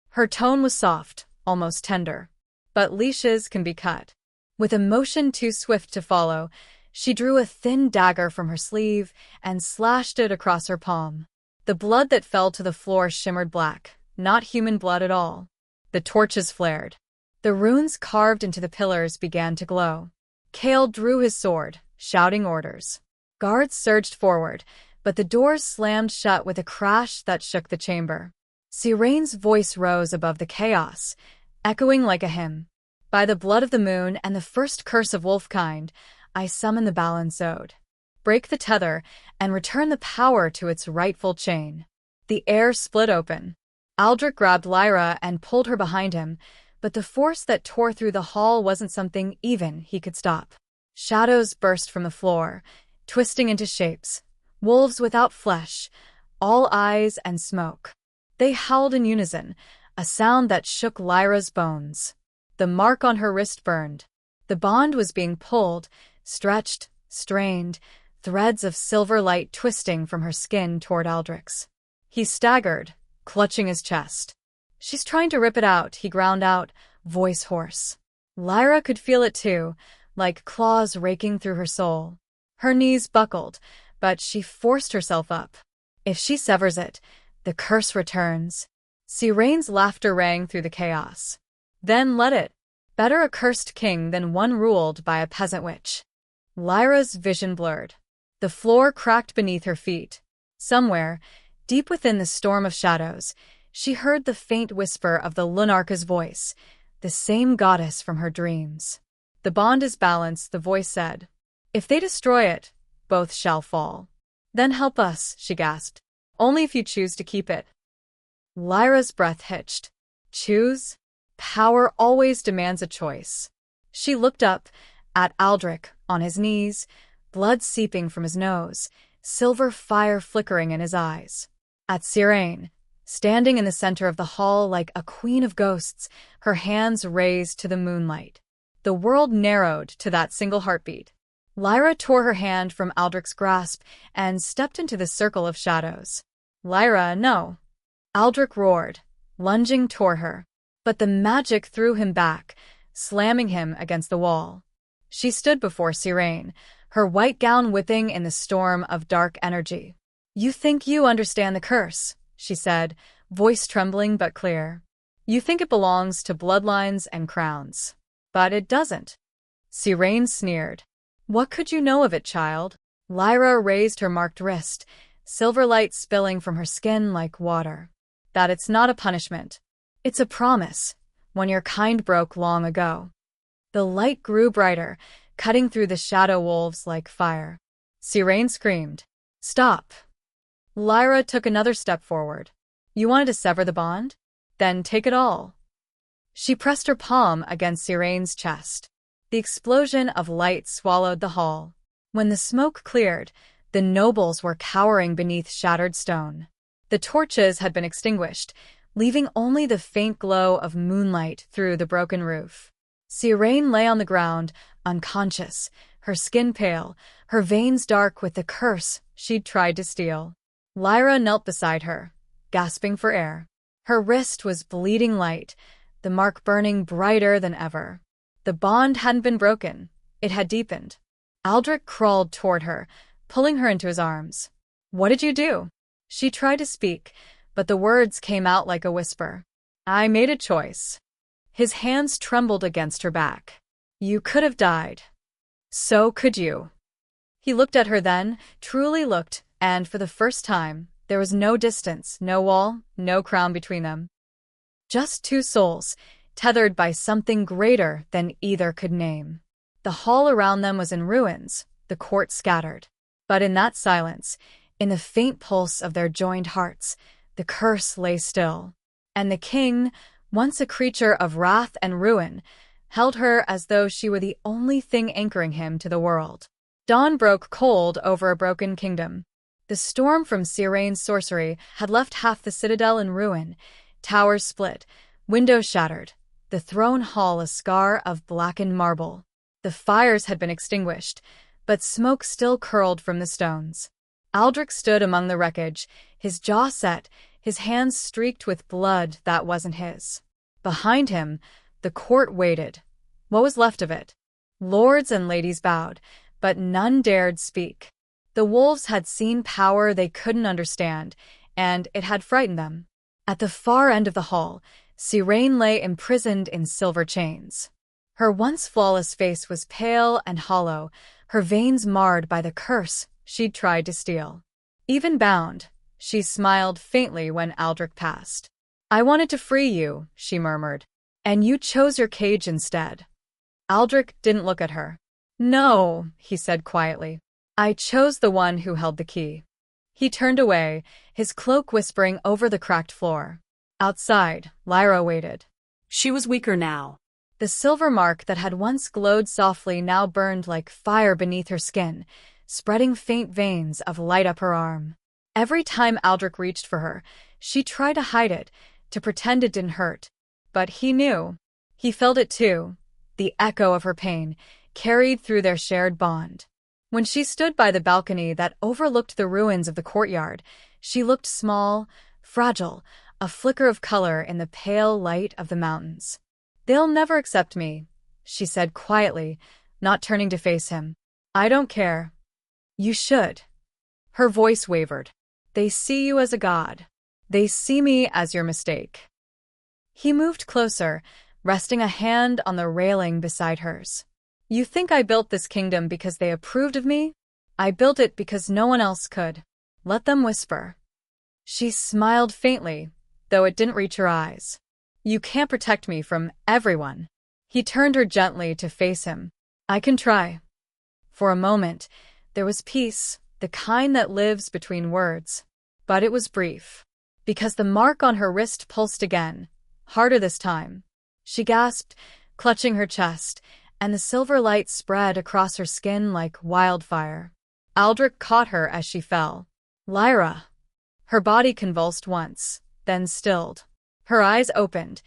A: Her tone was soft, almost tender. But leashes can be cut. With a motion too swift to follow, she drew a thin dagger from her sleeve and slashed it across her palm. The blood that fell to the floor shimmered black, not human blood at all. The torches flared. The runes carved into the pillars began to glow. Cale drew his sword, shouting orders. Guards surged forward, but the doors slammed shut with a crash that shook the chamber. Siraine's voice rose above the chaos, echoing like a hymn. By the blood of the moon and the first curse of wolfkind, I summon the balance ode. Break the tether and return the power to its rightful chain. The air split open. Aldrich grabbed Lyra and pulled her behind him, but the force that tore through the hall wasn't something even he could stop. Shadows burst from the floor, twisting into shapes. Wolves without flesh, all eyes and smoke. They howled in unison, a sound that shook Lyra's bones. The mark on her wrist burned. The bond was being pulled, stretched, strained, threads of silver light twisting from her skin toward Aldrich's. He staggered, clutching his chest. She's trying to rip it out, he ground out, voice hoarse. Lyra could feel it too, like claws raking through her soul. Her knees buckled, but she forced herself up. If she severs it, the curse returns. Siraine's laughter rang through the chaos. Then let it. Better a cursed king than one ruled by a peasant witch. Lyra's vision blurred. The floor cracked beneath her feet. Somewhere, deep within the storm of shadows, she heard the faint whisper of the Lunarka's voice, the same goddess from her dreams. The bond is balanced, the voice said. If they destroy it, both shall fall. Then help us, she gasped. Only if you choose to keep it. Lyra's breath hitched. Choose? Power always demands a choice. She looked up at Aldrich, on his knees, blood seeping from his nose, silver fire flickering in his eyes. At Siraine, standing in the center of the hall like a queen of ghosts, her hands raised to the moonlight. The world narrowed to that single heartbeat. Lyra tore her hand from Aldrich's grasp and stepped into the circle of shadows. Lyra, no. Aldrich roared, lunging toward her. But the magic threw him back, slamming him against the wall. She stood before Siraine, her white gown whipping in the storm of dark energy. You think you understand the curse, she said, voice trembling but clear. You think it belongs to bloodlines and crowns. But it doesn't. Siraine sneered. What could you know of it, child? Lyra raised her marked wrist, silver light spilling from her skin like water. That it's not a punishment. It's a promise, one your kind broke long ago. The light grew brighter, cutting through the shadow wolves like fire. Siraine screamed. Stop. Lyra took another step forward. You wanted to sever the bond? Then take it all. She pressed her palm against Siraine's chest. The explosion of light swallowed the hall. When the smoke cleared, the nobles were cowering beneath shattered stone. The torches had been extinguished, leaving only the faint glow of moonlight through the broken roof. Siraine lay on the ground, unconscious, her skin pale, her veins dark with the curse she'd tried to steal. Lyra knelt beside her, gasping for air. Her wrist was bleeding light, the mark burning brighter than ever. The bond hadn't been broken, it had deepened. Aldrich crawled toward her, pulling her into his arms. What did you do? She tried to speak, but the words came out like a whisper. I made a choice. His hands trembled against her back. You could have died. So could you. He looked at her then, truly looked, and for the first time, there was no distance, no wall, no crown between them. Just two souls, tethered by something greater than either could name. The hall around them was in ruins, the court scattered. But in that silence, in the faint pulse of their joined hearts, the curse lay still. And the king, once a creature of wrath and ruin, held her as though she were the only thing anchoring him to the world. Dawn broke cold over a broken kingdom. The storm from Siraine's sorcery had left half the citadel in ruin, towers split, windows shattered, the throne hall a scar of blackened marble. The fires had been extinguished, but smoke still curled from the stones. Aldrich stood among the wreckage, his jaw set, his hands streaked with blood that wasn't his. Behind him, the court waited. What was left of it? Lords and ladies bowed, but none dared speak. The wolves had seen power they couldn't understand, and it had frightened them. At the far end of the hall, Siraine lay imprisoned in silver chains. Her once flawless face was pale and hollow, her veins marred by the curse she'd tried to steal. Even bound, she smiled faintly when Aldrich passed. I wanted to free you, she murmured. And you chose your cage instead. Aldrich didn't look at her. No, he said quietly. I chose the one who held the key. He turned away, his cloak whispering over the cracked floor. Outside, Lyra waited.
B: She was weaker now.
A: The silver mark that had once glowed softly now burned like fire beneath her skin, spreading faint veins of light up her arm. Every time Aldrich reached for her, she tried to hide it, to pretend it didn't hurt. But he knew. He felt it too, the echo of her pain, carried through their shared bond. When she stood by the balcony that overlooked the ruins of the courtyard, she looked small, fragile, a flicker of color in the pale light of the mountains. They'll never accept me, she said quietly, not turning to face him. I don't care. You should. Her voice wavered. They see you as a god. They see me as your mistake. He moved closer, resting a hand on the railing beside hers. You think I built this kingdom because they approved of me? I built it because no one else could. Let them whisper. She smiled faintly, though it didn't reach her eyes. You can't protect me from everyone. He turned her gently to face him. I can try. For a moment, there was peace, the kind that lives between words. But it was brief. Because the mark on her wrist pulsed again, harder this time. She gasped, clutching her chest, and the silver light spread across her skin like wildfire. Aldrich caught her as she fell. Lyra. Her body convulsed once, then stilled. Her eyes opened,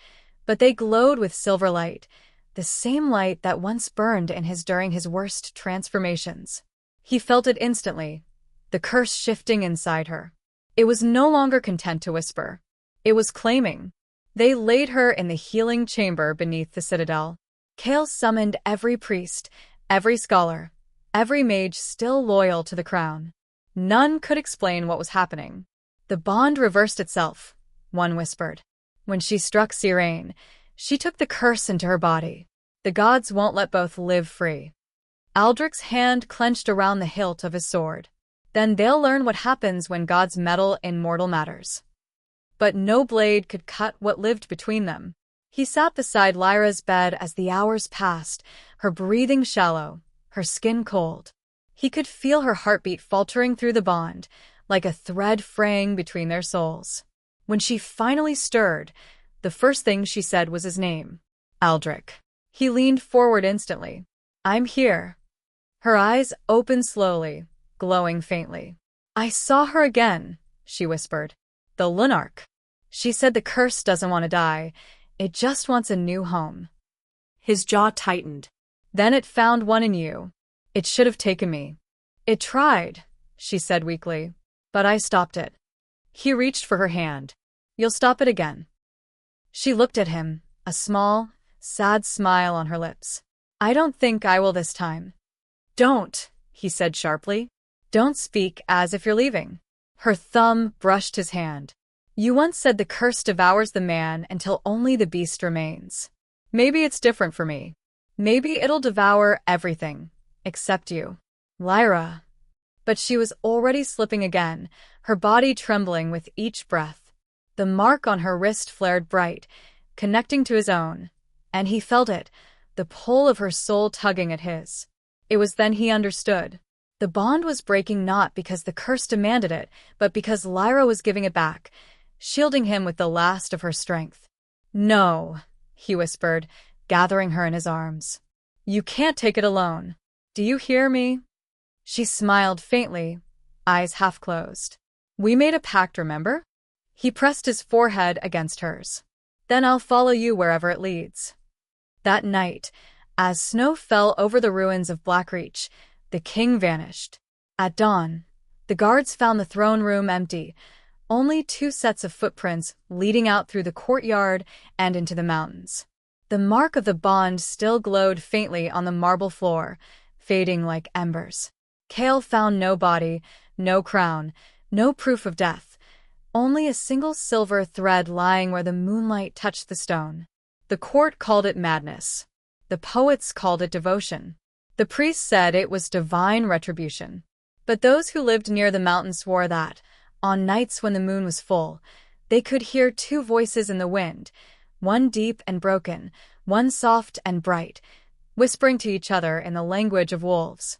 A: but they glowed with silver light, the same light that once burned in his during his worst transformations. He felt it instantly, the curse shifting inside her. It was no longer content to whisper. It was claiming. They laid her in the healing chamber beneath the citadel. Kale summoned every priest, every scholar, every mage still loyal to the crown. None could explain what was happening. The bond reversed itself, one whispered. When she struck Sirene, she took the curse into her body. The gods won't let both live free. Aldrich's hand clenched around the hilt of his sword. Then they'll learn what happens when gods meddle in mortal matters. But no blade could cut what lived between them. He sat beside Lyra's bed as the hours passed, her breathing shallow, her skin cold. He could feel her heartbeat faltering through the bond, like a thread fraying between their souls. When she finally stirred, the first thing she said was his name. Aldrich. He leaned forward instantly. I'm here. Her eyes opened slowly, glowing faintly. I saw her again, she whispered. The Lunarch. She said the curse doesn't want to die. It just wants a new home.
B: His jaw tightened.
A: Then it found one in you. It should have taken me. It tried, she said weakly. But I stopped it. He reached for her hand. You'll stop it again. She looked at him, a small, sad smile on her lips. I don't think I will this time. Don't, he said sharply. Don't speak as if you're leaving. Her thumb brushed his hand. You once said the curse devours the man until only the beast remains. Maybe it's different for me. Maybe it'll devour everything, except you. Lyra. But she was already slipping again, her body trembling with each breath. The mark on her wrist flared bright, connecting to his own, and he felt it, the pull of her soul tugging at his. It was then he understood. The bond was breaking not because the curse demanded it, but because Lyra was giving it back, shielding him with the last of her strength. No, he whispered, gathering her in his arms. You can't take it alone. Do you hear me? She smiled faintly, eyes half closed. We made a pact, remember? He pressed his forehead against hers. Then I'll follow you wherever it leads. That night, as snow fell over the ruins of Blackreach, the king vanished. At dawn, the guards found the throne room empty, only 2 sets of footprints leading out through the courtyard and into the mountains. The mark of the bond still glowed faintly on the marble floor, fading like embers. Kale found no body, no crown, no proof of death. Only a single silver thread lying where the moonlight touched the stone. The court called it madness. The poets called it devotion. The priests said it was divine retribution. But those who lived near the mountain swore that, on nights when the moon was full, They could hear two voices in the wind, one deep and broken, one soft and bright, whispering to each other in the language of wolves.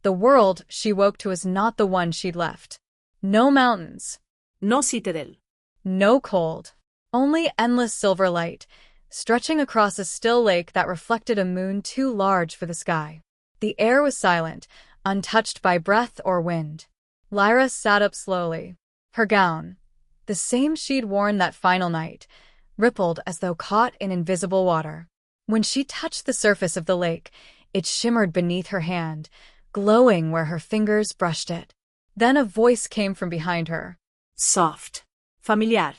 A: The world she woke to was not the one she'd left. No mountains,
B: No citadel.
A: no cold, only endless silver light, stretching across a still lake that reflected a moon too large for the sky. The air was silent, untouched by breath or wind. Lyra sat up slowly. Her gown, the same she'd worn that final night, rippled as though caught in invisible water. When she touched the surface of the lake, it shimmered beneath her hand, glowing where her fingers brushed it. Then a voice came from behind her.
B: Soft. Familiar.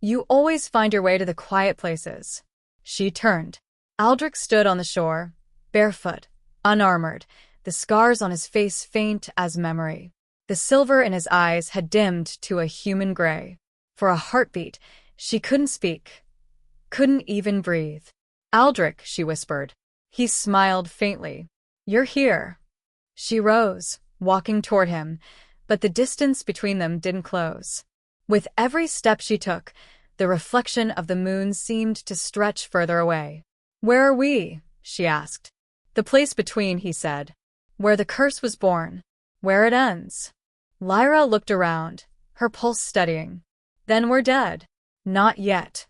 A: You always find your way to the quiet places. She turned. Aldrich stood on the shore, barefoot, unarmored, the scars on his face faint as memory. The silver in his eyes had dimmed to a human gray. For a heartbeat, she couldn't speak, couldn't even breathe. Aldrich, she whispered. He smiled faintly. You're here. She rose, walking toward him, but the distance between them didn't close. With every step she took, the reflection of the moon seemed to stretch further away. Where are we? She asked. The place between, he said. Where the curse was born. Where it ends. Lyra looked around, her pulse steadying. Then we're dead. Not yet.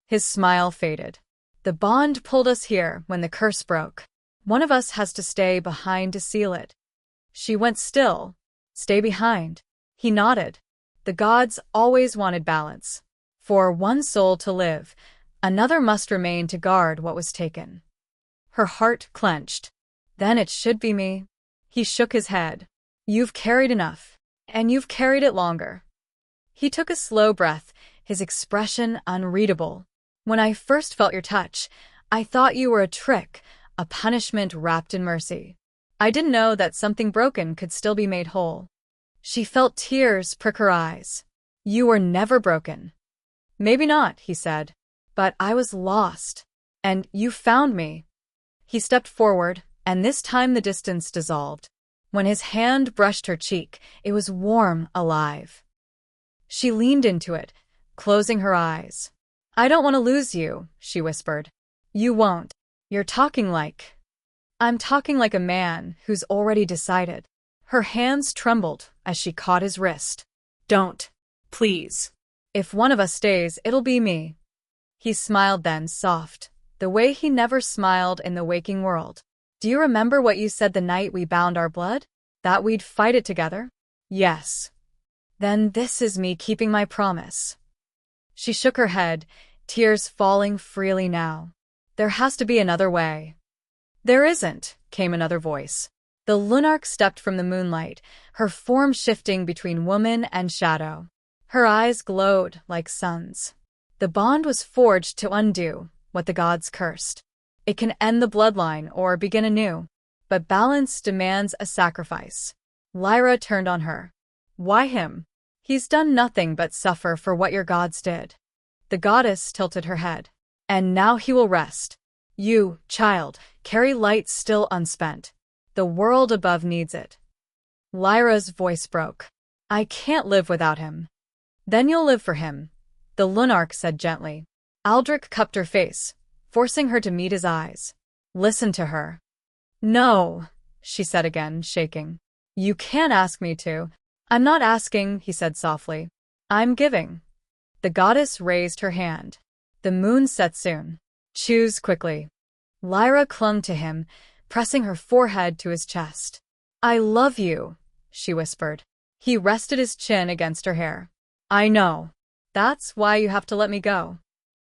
A: His smile faded. The bond pulled us here when the curse broke. One of us has to stay behind to seal it. She went still. Stay behind. He nodded. The gods always wanted balance. For one soul to live, another must remain to guard what was taken. Her heart clenched. Then it should be me. He shook his head. You've carried enough, and you've carried it longer. He took a slow breath, his expression unreadable. When I first felt your touch, I thought you were a trick, a punishment wrapped in mercy. I didn't know that something broken could still be made whole. She felt tears prick her eyes. You were never broken. Maybe not, he said. But I was lost. And you found me. He stepped forward, and this time the distance dissolved. When his hand brushed her cheek, it was warm, alive. She leaned into it, closing her eyes. I don't want to lose you, she whispered. You won't. You're talking like... I'm talking like a man who's already decided. Her hands trembled as she caught his wrist.
B: Don't. Please.
A: If one of us stays, it'll be me. He smiled then, soft, the way he never smiled in the waking world. Do you remember what you said the night we bound our blood? That we'd fight it together? Yes. Then this is me keeping my promise. She shook her head, tears falling freely now. There has to be another way. There isn't, came another voice. The Lunarch stepped from the moonlight, her form shifting between woman and shadow. Her eyes glowed like suns. The bond was forged to undo what the gods cursed. It can end the bloodline or begin anew, but balance demands a sacrifice. Lyra turned on her. Why him? He's done nothing but suffer for what your gods did. The goddess tilted her head. And now he will rest. You, child, carry light still unspent. The world above needs it. Lyra's voice broke. I can't live without him. Then you'll live for him, the Lunarch said gently. Aldrich cupped her face, forcing her to meet his eyes. Listen to her. No, she said again, shaking. You can't ask me to. I'm not asking, he said softly. I'm giving. The goddess raised her hand. The moon set soon. Choose quickly. Lyra clung to him, pressing her forehead to his chest. I love you, she whispered. He rested his chin against her hair. I know. That's why you have to let me go.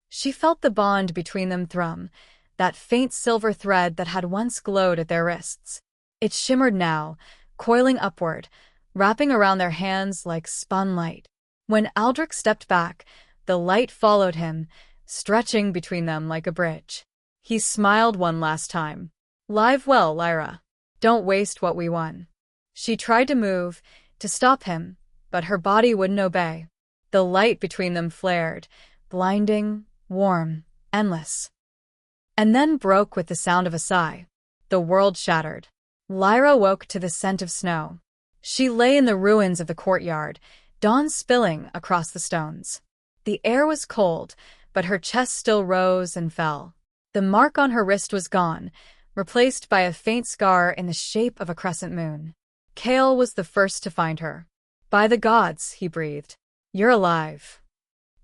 A: She felt the bond between them thrum, that faint silver thread that had once glowed at their wrists. It shimmered now, coiling upward, wrapping around their hands like spun light. When Aldrich stepped back, the light followed him, stretching between them like a bridge. He smiled one last time. Live well, Lyra. Don't waste what we won. She tried to move, to stop him, but her body wouldn't obey. The light between them flared, blinding, warm, endless. And then broke with the sound of a sigh. The world shattered. Lyra woke to the scent of snow. She lay in the ruins of the courtyard, dawn spilling across the stones. The air was cold, but her chest still rose and fell. The mark on her wrist was gone, replaced by a faint scar in the shape of a crescent moon. Kale was the first to find her. "By the gods," he breathed. "You're alive."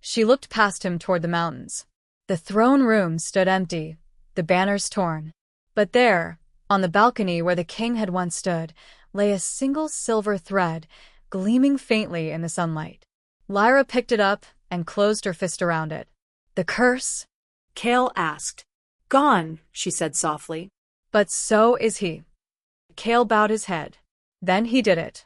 A: She looked past him toward the mountains. The throne room stood empty, the banners torn. But there, on the balcony where the king had once stood, lay a single silver thread, gleaming faintly in the sunlight. Lyra picked it up and closed her fist around it. "The curse?"
B: Kale asked. "Gone," she said softly.
A: "But so is he." Kale bowed his head. Then he did it.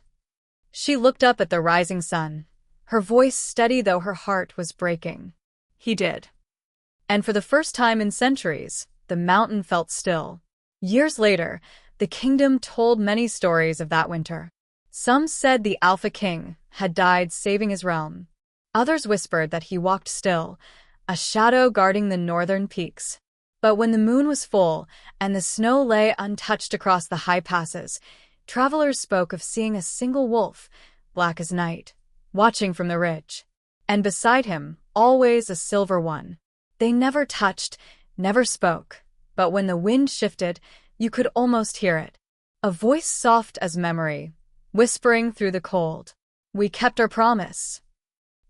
A: She looked up at the rising sun, her voice steady though her heart was breaking. He did. And for the first time in centuries, the mountain felt still. Years later, the kingdom told many stories of that winter. Some said the Alpha King had died saving his realm. Others whispered that he walked still, a shadow guarding the northern peaks. But when the moon was full and the snow lay untouched across the high passes, travelers spoke of seeing a single wolf, black as night, watching from the ridge. And beside him, always a silver one. They never touched, never spoke, but when the wind shifted, you could almost hear it. A voice soft as memory, whispering through the cold. "We kept our promise."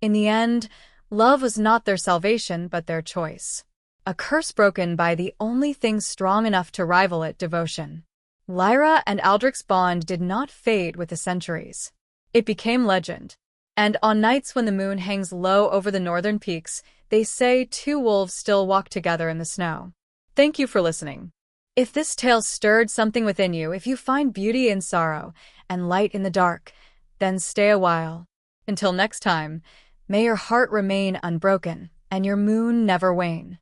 A: In the end, love was not their salvation but their choice. A curse broken by the only thing strong enough to rival it, devotion. Lyra and Aldrich's bond did not fade with the centuries. It became legend. And on nights when the moon hangs low over the northern peaks, they say two wolves still walk together in the snow. Thank you for listening. If this tale stirred something within you, if you find beauty in sorrow and light in the dark, then stay a while. Until next time, may your heart remain unbroken and your moon never wane.